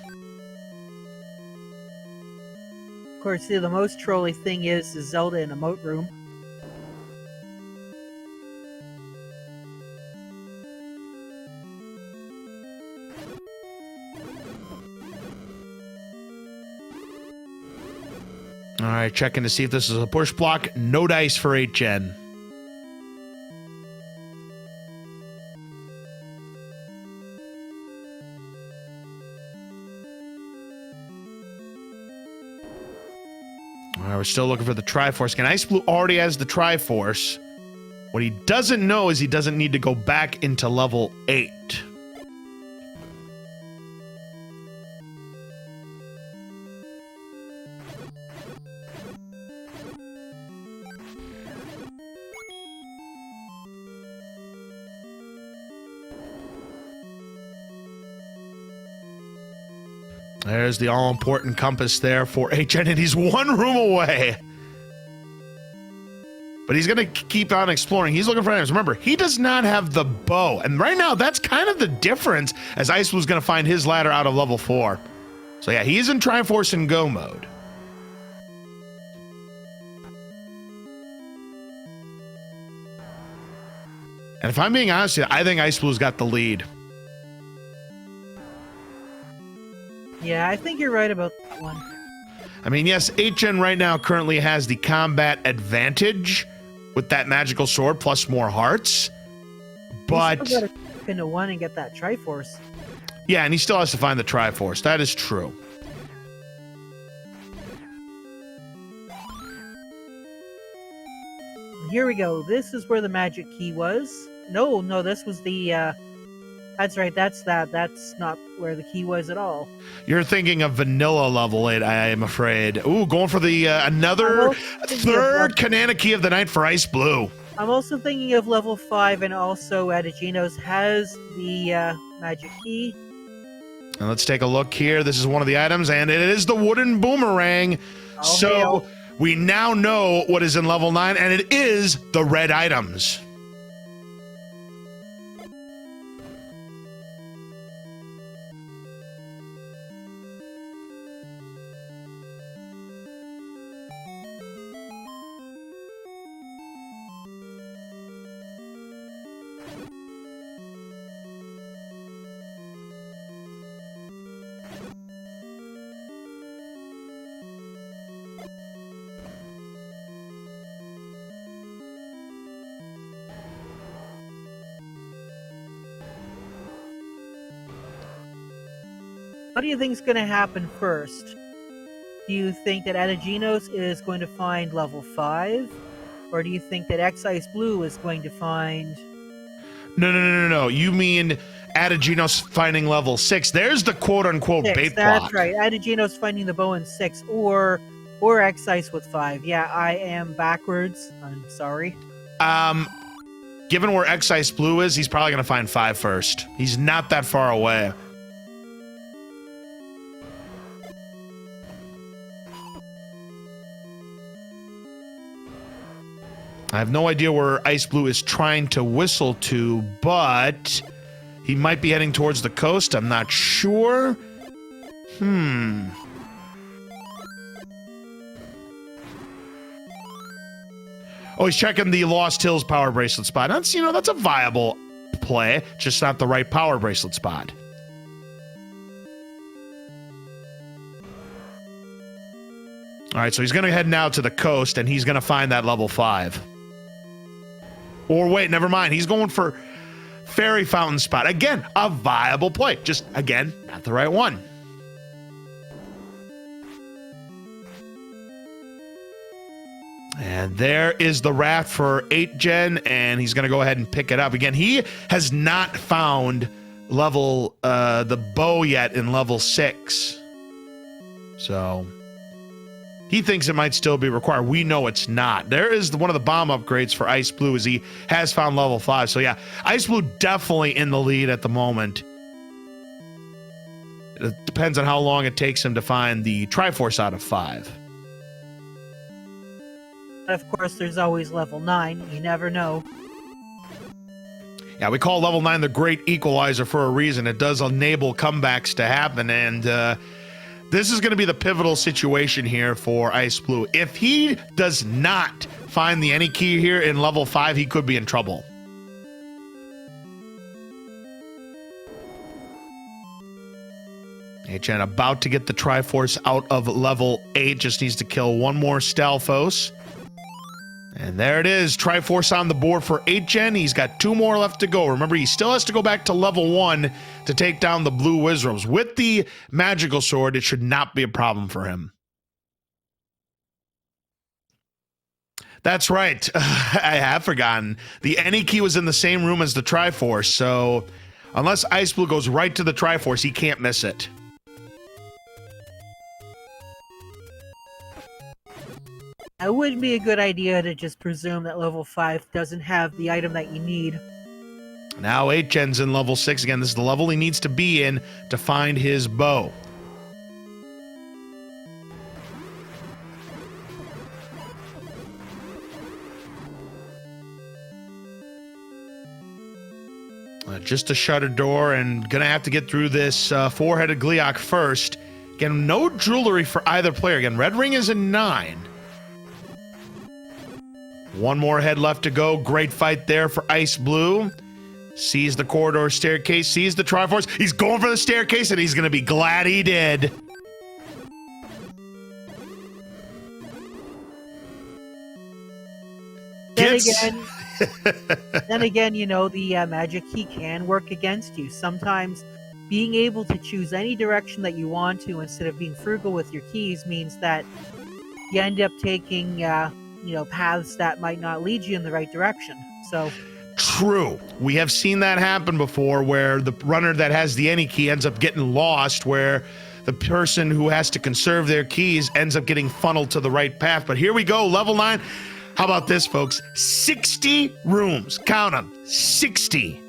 Of course, the most trolly thing is Zelda in a moat room. All right, checking to see if this is a push block. No dice for 8gen. All right, we're still looking for the Triforce. Again, xiceblue already has the Triforce. What he doesn't know is he doesn't need to go back into level 8. There's the all-important compass there for 8gen, and he's 1 room away. But he's going to keep on exploring. He's looking for items. Remember, he does not have the bow. And right now, that's kind of the difference, as xiceplue's going to find his ladder out of level 4. So yeah, he's in Triforce and Go mode. And if I'm being honest with you, I think xiceplue's got the lead. Yeah, I think you're right about that one. I mean, yes, 8gen right now currently has the combat advantage with that magical sword plus more hearts. But You still gotta into 1 and get that Triforce. yeah, and he still has to find the Triforce. That is true. Here we go. This is where the magic key was. No, this was the that's right, that's not where the key was at all. You're thinking of vanilla level 8, I am afraid. Ooh, going for the another third Canana key of the night for xiceblue. I'm also thinking of level 5, and also Ategenos has the magic key. And let's take a look here. This is one of the items, and it is the wooden boomerang. Oh, So hail. we now know what is in level 9, and it is the red items. What do you think is going to happen first? Do you think that Ategenos is going to find level 5? Or do you think that xiceblue is going to find... No. You mean Ategenos finding level 6. There's the quote-unquote 6, bait that's block. right. Ategenos finding the bow in 6, or xice with 5. Yeah, I am backwards. I'm sorry. Given where xiceblue is, he's probably going to find 5 first. He's not that far away. I have no idea where xiceblue is trying to whistle to, but he might be heading towards the coast. I'm not sure. Oh, he's checking the Lost Hills power bracelet spot. That's, you know, that's a viable play, just not the right power bracelet spot. All right, so he's going to head now to the coast, and he's going to find that level 5. Or wait, never mind. He's going for Fairy Fountain spot. Again, a viable play. Just, again, not the right one. And there is the raft for 8 Gen, and he's going to go ahead and pick it up. Again, he has not found level, the bow yet in level 6. So he thinks it might still be required. We know it's not. There is one of the bomb upgrades for Ice Blue, as he has found level 5. So yeah, Ice Blue definitely in the lead at the moment. It depends on how long it takes him to find the Triforce out of 5. Of course, there's always level 9. You never know. Yeah, we call level 9 the great equalizer for a reason. It does enable comebacks to happen, and this is going to be the pivotal situation here for Ice Blue. If he does not find the any key here in level 5, he could be in trouble. HN about to get the Triforce out of level 8, just needs to kill one more Stalfos. And there it is, Triforce on the board for 8 Gen. He's got 2 more left to go. Remember, he still has to go back to level 1 to take down the blue Wizrobes. With the magical sword, it should not be a problem for him. That's right. I have forgotten. The any key was in the same room as the Triforce, so unless Ice Blue goes right to the Triforce, he can't miss it. It wouldn't be a good idea to just presume that level 5 doesn't have the item that you need. Now 8 Gen's in level 6 again. This is the level he needs to be in to find his bow. Just a shuttered door, and gonna have to get through this four-headed Gleeok first. Again, no jewelry for either player. Again, Red Ring is a 9. One more head left to go. Great fight there for Ice Blue. Sees the corridor staircase, sees the Triforce. He's going for the staircase, and he's going to be glad he did. Then again, you know, the magic key can work against you. Sometimes being able to choose any direction that you want to instead of being frugal with your keys means that you end up taking you know, paths that might not lead you in the right direction. So true. We have seen that happen before, where the runner that has the any key ends up getting lost, where the person who has to conserve their keys ends up getting funneled to the right path. But here we go, level 9. How about this, folks? 60 rooms. Count them. 60.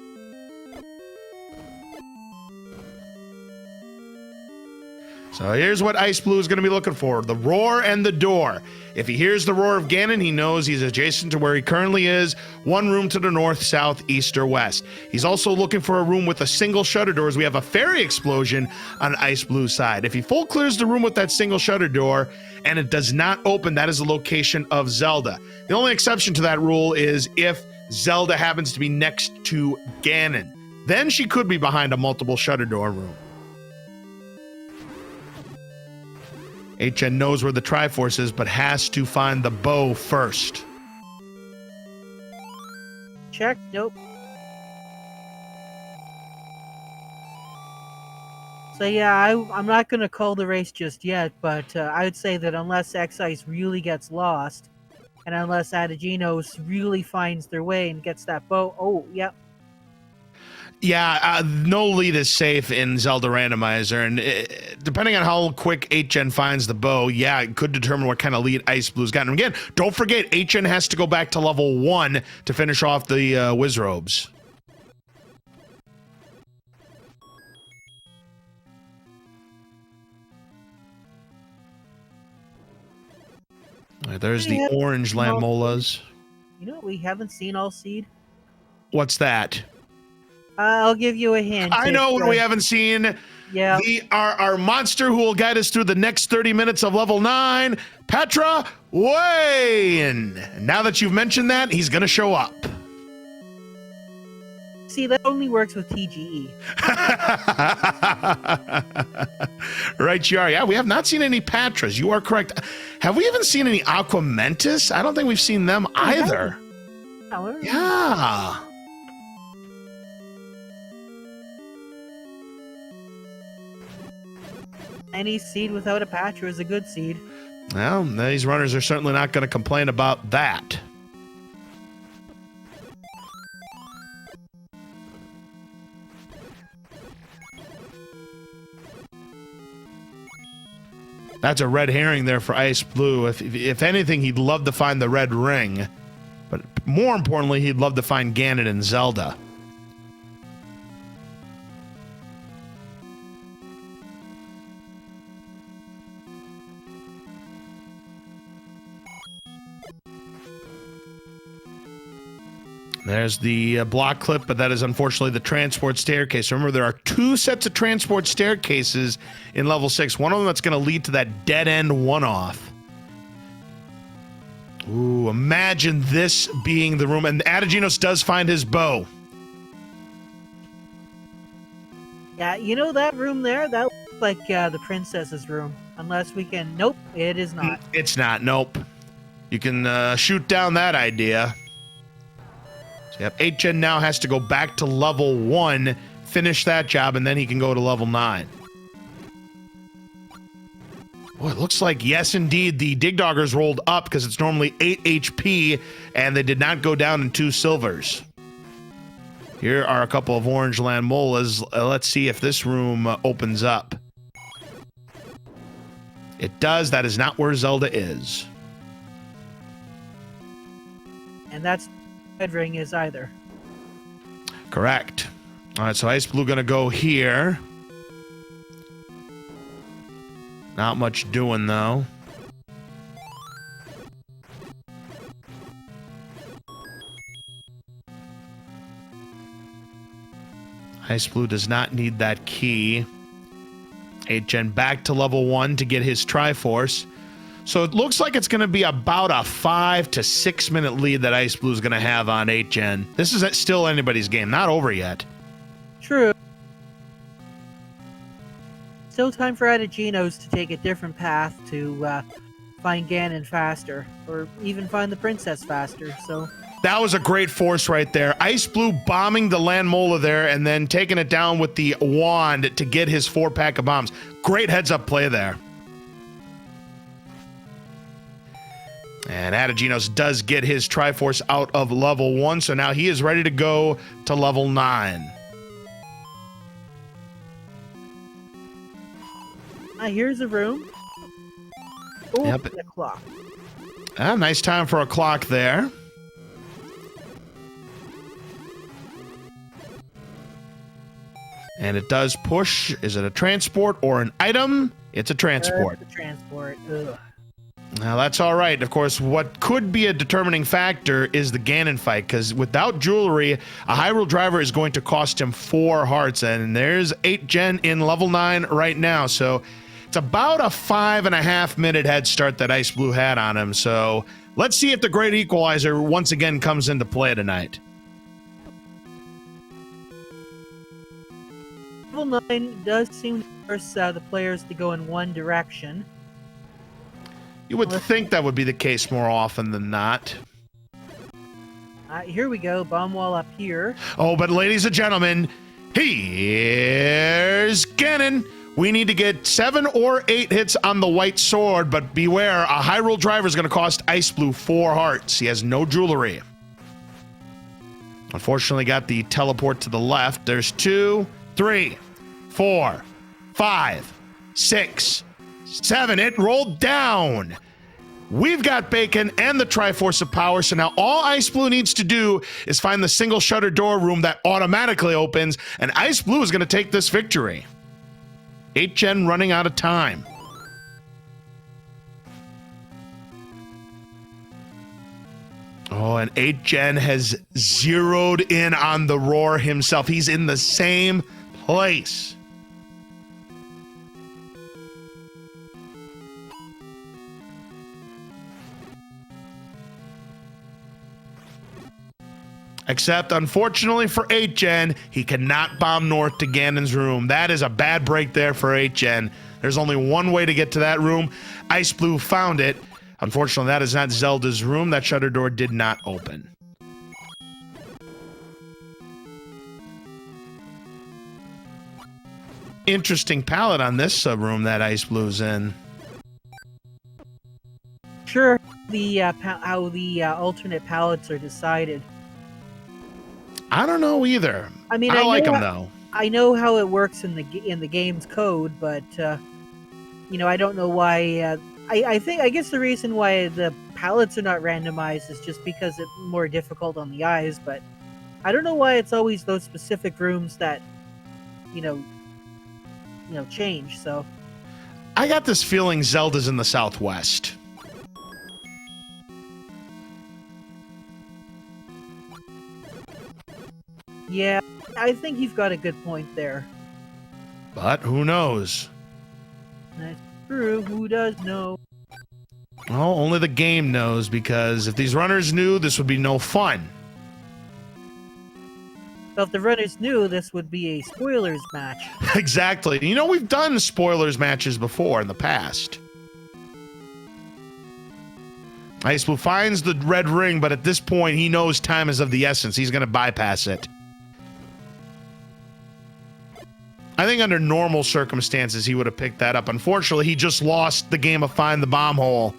So here's what Ice Blue is going to be looking for. The roar and the door. If he hears the roar of Ganon, he knows he's adjacent to where he currently is. One room to the north, south, east, or west. He's also looking for a room with a single shutter door, as we have a fairy explosion on Ice Blue's side. If he full clears the room with that single shutter door and it does not open, that is the location of Zelda. The only exception to that rule is if Zelda happens to be next to Ganon. Then she could be behind a multiple shutter door room. HN knows where the Triforce is, but has to find the bow first. Check. Nope. So yeah, I'm not going to call the race just yet, but I would say that unless X-Ice really gets lost, and unless Ategenos really finds their way and gets that bow, oh, yep. Yeah, no lead is safe in Zelda Randomizer, and depending on how quick 8gen finds the bow, yeah, it could determine what kind of lead Ice Blue's gotten. Again, don't forget, 8gen has to go back to level 1 to finish off the Wizrobes. Right, there's the orange Lamolas. You know what we haven't seen all seed? What's that? I'll give you a hint. I know what we haven't seen. Yeah. Our monster who will guide us through the next 30 minutes of level 9. Petra, Wayne. Now that you've mentioned that, he's going to show up. See, that only works with TGE. Right, you are. Yeah, we have not seen any Patras. You are correct. Have we even seen any Aquamentus? I don't think we've seen them either. Yeah. Any seed without a Patra is a good seed. Well, these runners are certainly not going to complain about that. That's a red herring there for Ice Blue. If anything, he'd love to find the red ring. But more importantly, he'd love to find Ganon and Zelda. There's the block clip, but that is unfortunately the transport staircase. Remember, there are 2 sets of transport staircases in level 6. One of them that's going to lead to that dead-end one-off. Ooh, imagine this being the room. And Ategenos does find his bow. Yeah, you know that room there? That looks like the princess's room. Unless we can... Nope, it is not. It's not, nope. You can shoot down that idea. So, yep, 8gen now has to go back to level 1, finish that job, and then he can go to level 9. Boy, it looks like, yes, indeed, the Dig Doggers rolled up because it's normally 8 HP, and they did not go down in 2 silvers. Here are a couple of orange land molas. Let's see if this room opens up. It does. That is not where Zelda is. And that's red ring is either. Correct. All right, so Ice Blue gonna go here. Not much doing though. Ice Blue does not need that key. 8gen back to level 1 to get his Triforce. So it looks like it's going to be about a 5 to 6 minute lead that Ice Blue is going to have on 8gen. This is still anybody's game, not over yet. True. Still time for Ategenos to take a different path to find Ganon faster, or even find the princess faster, so... That was a great force right there. Ice Blue bombing the land mola there and then taking it down with the wand to get his 4-pack of bombs. Great heads-up play there. And Ategenos does get his Triforce out of level 1, so now he is ready to go to level 9. Here's a room. Oh, Yep. a clock. Nice time for a clock there. And it does push. Is it a transport or an item? It's a transport. It's a transport. Ugh. Now, that's all right. Of course, what could be a determining factor is the Ganon fight, because without jewelry, a Hyrule driver is going to cost him 4 hearts, and there's 8gen in level 9 right now, so it's about a 5.5 minute head start that Ice Blue had on him, so let's see if the Great Equalizer once again comes into play tonight. Level 9 does seem to force the players to go in one direction. You would think that would be the case more often than not. Here we go, bomb wall up here. Oh, but ladies and gentlemen, here's Ganon. We need to get 7 or 8 hits on the white sword, but beware, a Hyrule driver is going to cost Ice Blue 4 hearts. He has no jewelry. Unfortunately, got the teleport to the left. There's 2, 3, 4, 5, 6, 7. It rolled down. We've got Bacon and the Triforce of Power, so now all Ice Blue needs to do is find the single shutter door room that automatically opens, and Ice Blue is going to take this victory. 8gen running out of time. Oh, and 8gen has zeroed in on the roar himself. He's in the same place. Except, unfortunately for 8gen, he cannot bomb north to Ganon's room. That is a bad break there for 8gen. There's only one way to get to that room. xiceblue found it. Unfortunately, that is not Zelda's room. That shutter door did not open. Interesting palette on this room that xiceblue in. Sure, how the alternate palettes are decided. I don't know either. I mean, I like them though. I know how it works in the game's code, but you know, I don't know why. I guess the reason why the palettes are not randomized is just because it's more difficult on the eyes. But I don't know why it's always those specific rooms that you know change. So I got this feeling Zelda's in the Southwest. Yeah, I think you've got a good point there. But who knows? That's true. Who does know? Well, only the game knows, because if these runners knew, this would be no fun. So if the runners knew, this would be a spoilers match. Exactly. You know, we've done spoilers matches before in the past. xiceblue finds the red ring, but at this point, he knows time is of the essence. He's going to bypass it. I think under normal circumstances, he would have picked that up. Unfortunately, he just lost the game of Find the Bomb Hole.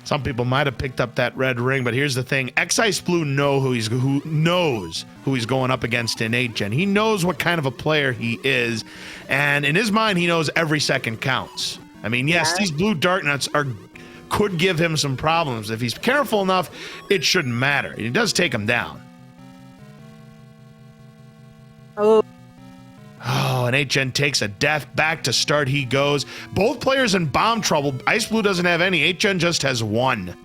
Some people might have picked up that red ring, but here's the thing. xiceblue knows who he's going up against in 8gen. He knows what kind of a player he is, and in his mind, he knows every second counts. I mean, yes, these blue dart nuts could give him some problems. If he's careful enough, it shouldn't matter. He does take him down. Oh, and 8gen takes a death. Back to start he goes. Both players in bomb trouble. xiceblue doesn't have any. 8gen just has one.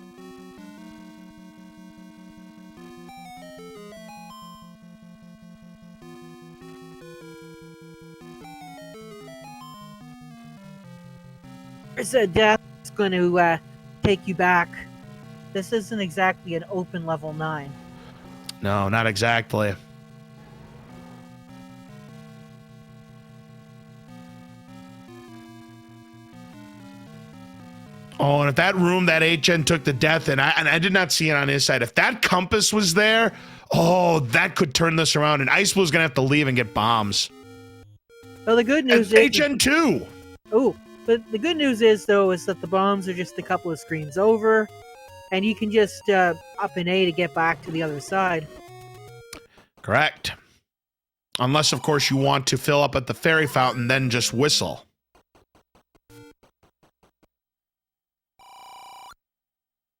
There's a death that's going to take you back. This isn't exactly an open level 9. No, not exactly. Oh, and if that room that 8gen took the death, and I did not see it on his side. If that compass was there, oh, that could turn this around, and xiceplue's gonna have to leave and get bombs. Well, the good news is 8gen too. Oh, but the good news is though is that the bombs are just a couple of screens over, and you can just up an A to get back to the other side. Correct. Unless, of course, you want to fill up at the fairy fountain, then just whistle.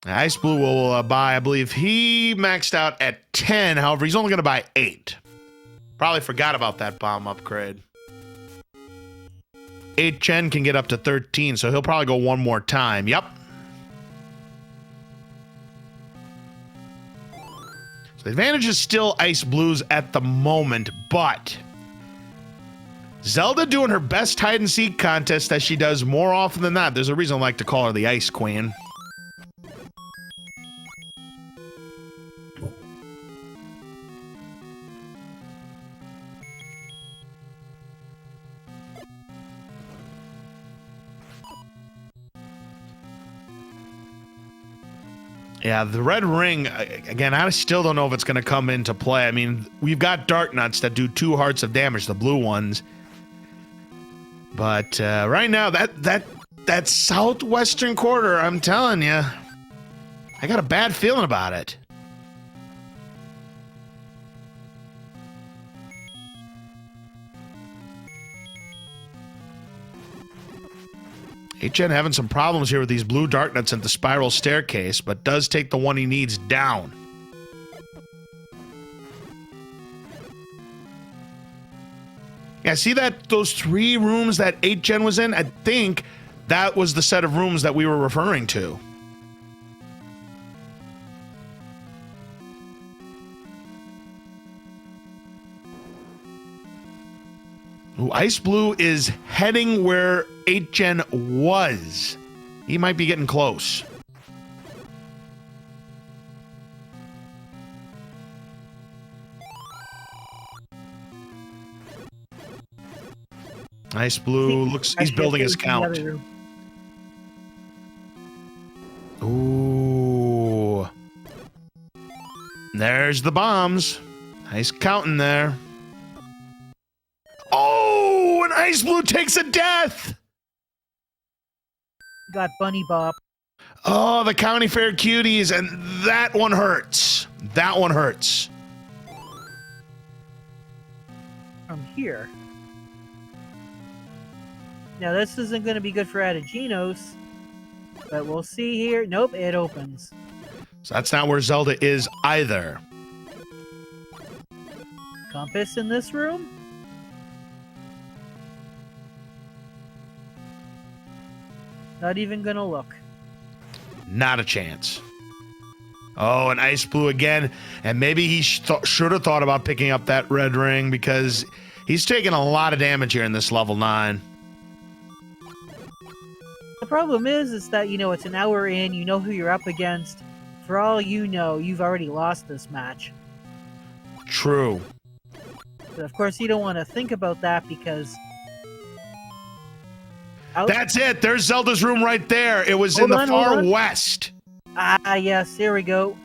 xiceblue will buy, I believe he maxed out at 10. However, he's only going to buy 8. Probably forgot about that bomb upgrade. 8gen can get up to 13, so he'll probably go one more time. Yep. So the advantage is still xiceplue's at the moment, but Zelda doing her best hide-and-seek contest as she does more often than not. There's a reason I like to call her the Ice Queen. Yeah, the red ring, again, I still don't know if it's going to come into play. I mean, we've got Dark Nuts that do 2 hearts of damage, the blue ones. But right now, that southwestern quarter, I'm telling you, I got a bad feeling about it. HN having some problems here with these blue dart nuts at the spiral staircase, but does take the one he needs down. Yeah, see those 3 rooms that 8gen was in? I think that was the set of rooms that we were referring to. Ooh, Ice Blue is heading where 8gen was. He might be getting close. Ice Blue looks, he's building his count. Ooh. There's the bombs. Nice counting there. Oh, and Ice Blue takes a death. Got Bunny Bop. Oh, the county fair cuties, and that one hurts. That one hurts. From here. Now, this isn't going to be good for Ategenos, but we'll see here. Nope, it opens. So that's not where Zelda is either. Compass in this room? Not even going to look. Not a chance. Oh, and Ice Blue again. And maybe he should have thought about picking up that red ring because he's taking a lot of damage here in this level 9. The problem is that, you know, it's an hour in, you know who you're up against. For all you know, you've already lost this match. True. But of course, you don't want to think about that because... That's it. There's Zelda's room right there. It was in the far west. Ah, yes. Here we go.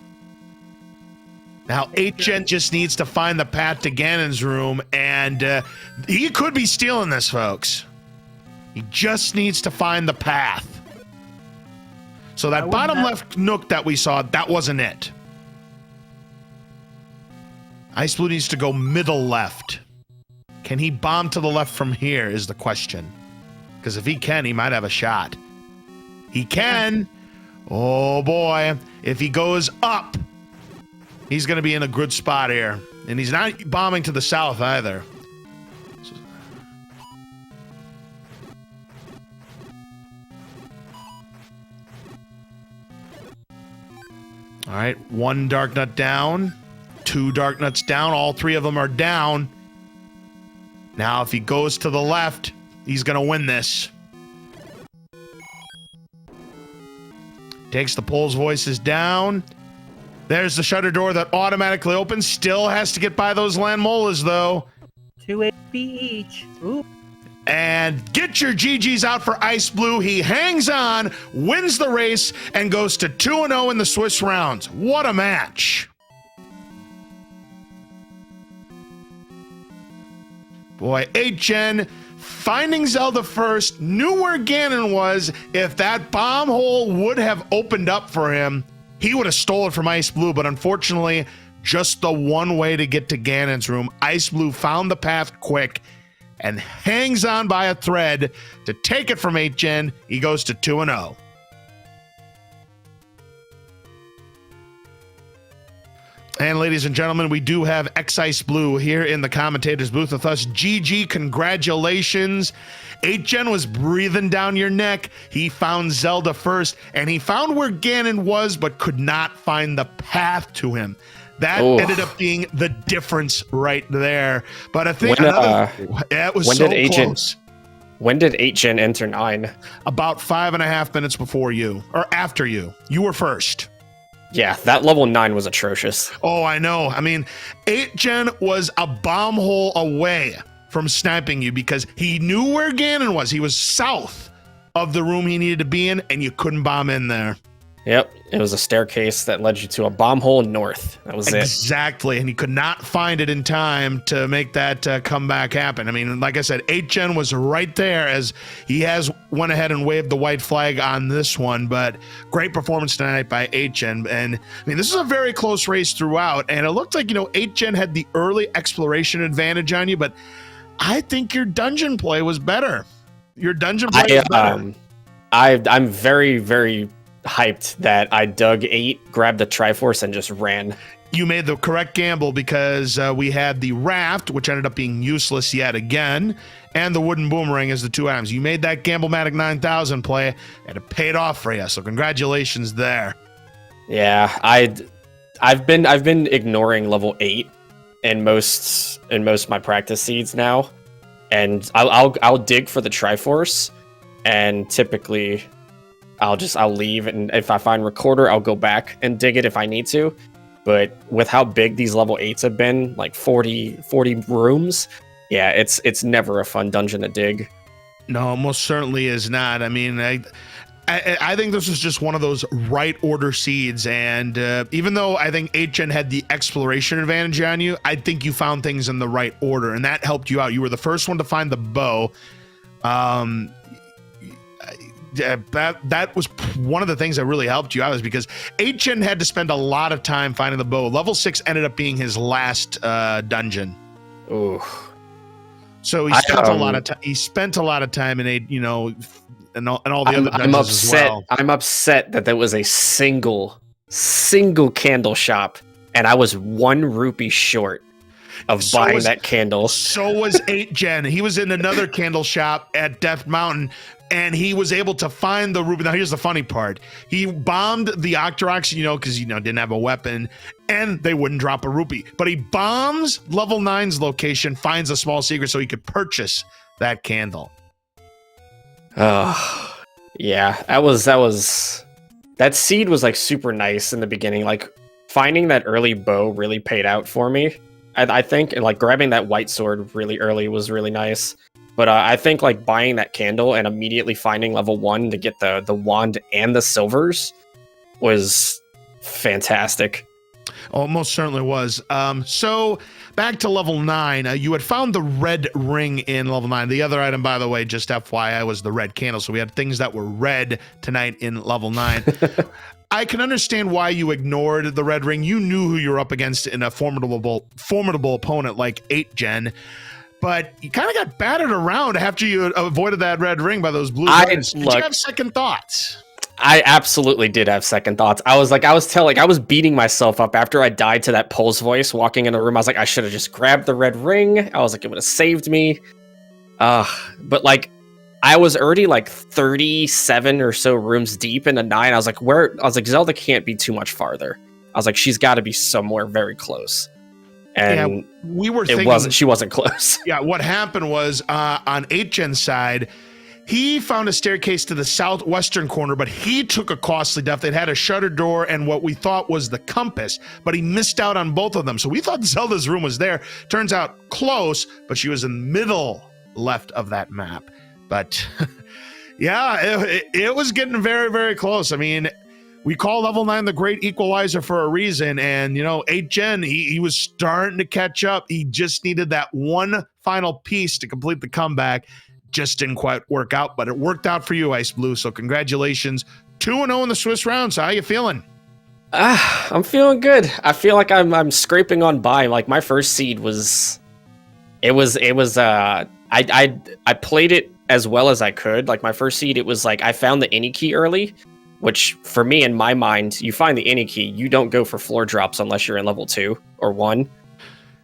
Now, 8gen just needs to find the path to Ganon's room, and he could be stealing this, folks. He just needs to find the path. So that bottom left nook that we saw, that wasn't it. Ice Blue needs to go middle left. Can he bomb to the left from here is the question. Because if he can, he might have a shot. He can. Oh, boy. If he goes up, he's going to be in a good spot here. And he's not bombing to the south either. All right, 1 Dark Nut down. 2 Dark Nuts down. All 3 of them are down. Now, if he goes to the left... he's going to win this. Takes the Pole's voices down. There's the shutter door that automatically opens. Still has to get by those land molas, though. 2 HP each. Oop. And get your GGs out for Ice Blue. He hangs on, wins the race, and goes to 2-0 in the Swiss rounds. What a match. Boy, 8gen... finding Zelda first, knew where Ganon was. If that bomb hole would have opened up for him, he would have stolen from Ice Blue, but unfortunately, just the one way to get to Ganon's room. Ice Blue found the path quick and hangs on by a thread to take it from 8gen. He goes to 2-0. And ladies and gentlemen, we do have Ice Blue here in the commentator's booth with us. GG, congratulations. 8gen was breathing down your neck. He found Zelda first, and he found where Ganon was, but could not find the path to him. That ended up being the difference right there. But I think it was so close. When did 8gen enter 9? About 5.5 minutes before you, or after you. You were first. Yeah, that level 9 was atrocious. Oh, I know. I mean, 8gen was a bomb hole away from sniping you because he knew where Ganon was. He was south of the room he needed to be in, and you couldn't bomb in there. Yep, it was a staircase that led you to a bomb hole north. That was it. Exactly, and he could not find it in time to make that comeback happen. I mean, like I said, 8gen was right there as he has went ahead and waved the white flag on this one, but great performance tonight by 8gen. And I mean, this is a very close race throughout, and it looked like, 8gen had the early exploration advantage on you, but I think your dungeon play was better. Your dungeon play was better. I'm very, very hyped that I dug 8, grabbed the Triforce, and just ran. You made the correct gamble because we had the raft, which ended up being useless yet again, and the wooden boomerang as the 2 items. You made that Gamblematic 9000 play, and it paid off for you. So congratulations there. Yeah, I've been ignoring level 8 in most of my practice seeds now, and I'll dig for the Triforce, and typically I'll leave, and if I find Recorder, I'll go back and dig it if I need to. But with how big these level 8s have been, like 40 rooms, yeah, it's never a fun dungeon to dig. No, most certainly is not. I mean, I think this was just one of those right order seeds, and even though I think 8gen had the exploration advantage on you, I think you found things in the right order, and that helped you out. You were the first one to find the bow. That was one of the things that really helped you out, is because 8gen had to spend a lot of time finding the bow. Level 6 ended up being his last dungeon. Ooh. So he spent a lot of time. He spent a lot of time in and all the other dungeons as well. I'm upset that there was a single candle shop, and I was 1 rupee short of buying that candle. So was 8gen. He was in another candle shop at Death Mountain, and he was able to find the rupee. Now, here's the funny part. He bombed the Octoroks, because, didn't have a weapon, and they wouldn't drop a rupee. But he bombs level 9's location, finds a small secret so he could purchase that candle. Oh, yeah. That seed was, like, super nice in the beginning. Like, finding that early bow really paid out for me, I think. And, like, grabbing that white sword really early was really nice. But I think, like, buying that candle and immediately finding level 1 to get the wand and the silvers was fantastic. Oh, it most certainly was. So back to level 9, you had found the red ring in level 9. The other item, by the way, just FYI, was the red candle. So we had things that were red tonight in level 9. I can understand why you ignored the red ring. You knew who you were up against in a formidable opponent like 8gen. But you kind of got battered around after you avoided that red ring by those blue buttons. Did you have second thoughts? I absolutely did have second thoughts. I was beating myself up after I died to that Pulse voice walking in the room. I was like, I should have just grabbed the red ring. I was like, it would have saved me. But like, I was already like 37 or so rooms deep into 9. I was like, Zelda can't be too much farther. I was like, she's got to be somewhere very close. And yeah, we were thinking she wasn't close. Yeah, what happened was on 8gen's side, he found a staircase to the southwestern corner, but he took a costly death. It had a shutter door and what we thought was the compass, but he missed out on both of them. So we thought Zelda's room was there. Turns out close, but she was in the middle left of that map. But yeah, it was getting very, very close. I mean, we call level 9 the great equalizer for a reason. And, 8gen, he was starting to catch up. He just needed that one final piece to complete the comeback. Just didn't quite work out, but it worked out for you, xiceblue. So congratulations. 2-0 in the Swiss rounds. How you feeling? I'm feeling good. I feel like I'm scraping on by. Like, my first seed was... I played it as well as I could. Like, my first seed, it was like, I found the any key early, which for me, in my mind, you find the any key, you don't go for floor drops unless you're in level 2 or 1.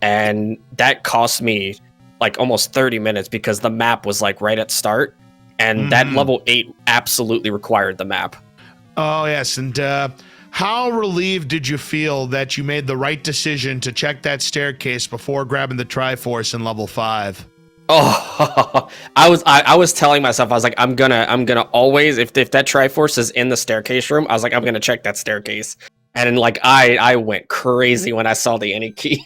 And that cost me like almost 30 minutes because the map was like right at start. And that level 8 absolutely required the map. Oh, yes. And how relieved did you feel that you made the right decision to check that staircase before grabbing the Triforce in level 5? Oh, I was telling myself, I was like, I'm gonna always, if that Triforce is in the staircase room, I was like, I'm gonna check that staircase. And then, like, I went crazy when I saw the any key.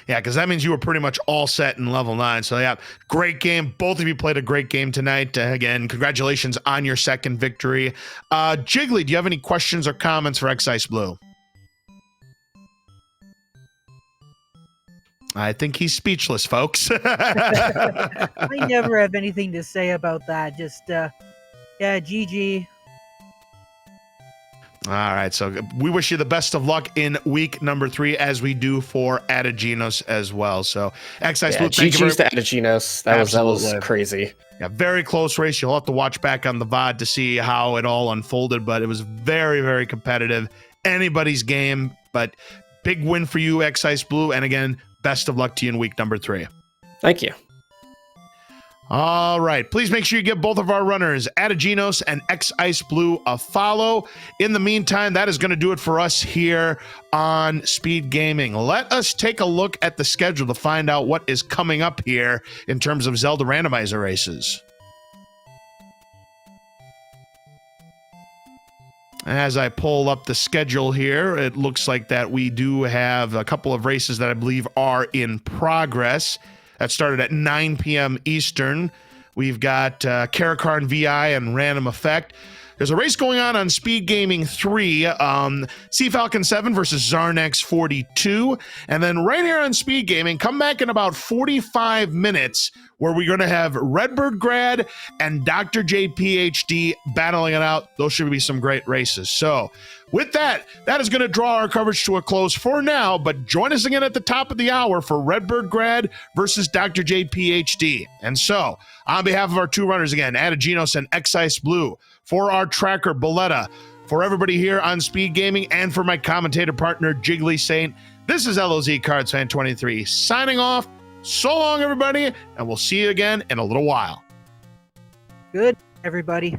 Yeah, because that means you were pretty much all set in level 9. So yeah, great game. Both of you played a great game tonight. Again, congratulations on your second victory. Jiggly, do you have any questions or comments for xiceblue? I think he's speechless, folks. I never have anything to say about that. Just, yeah, GG. All right, so we wish you the best of luck in week number 3, as we do for Ategenos as well. So, xiceblue, thank you very much. GG's to Ategenos. That was crazy. Yeah, very close race. You'll have to watch back on the VOD to see how it all unfolded, but it was very, very competitive. Anybody's game, but big win for you, xiceblue. And again, best of luck to you in week number 3. Thank you. All right. Please make sure you give both of our runners, Ategenos and xiceblue, a follow. In the meantime, that is going to do it for us here on Speed Gaming. Let us take a look at the schedule to find out what is coming up here in terms of Zelda randomizer races. As I pull up the schedule here, it looks like that we do have a couple of races that I believe are in progress. That started at 9 p.m. Eastern. We've got Karakarn VI and Random Effect. There's a race going on Speed Gaming 3, Sea Falcon 7 versus Zarnex 42. And then right here on Speed Gaming, come back in about 45 minutes where we're going to have Redbird Grad and Dr. J PhD battling it out. Those should be some great races. So with that, that is going to draw our coverage to a close for now, but join us again at the top of the hour for Redbird Grad versus Dr. J PhD. And so, on behalf of our two runners again, Ategenos and xiceblue, for our tracker, Boletta, for everybody here on Speed Gaming, and for my commentator partner, Jiggly Saint, this is LOZ Cards Fan 23 signing off. So long, everybody, and we'll see you again in a little while. Good, everybody.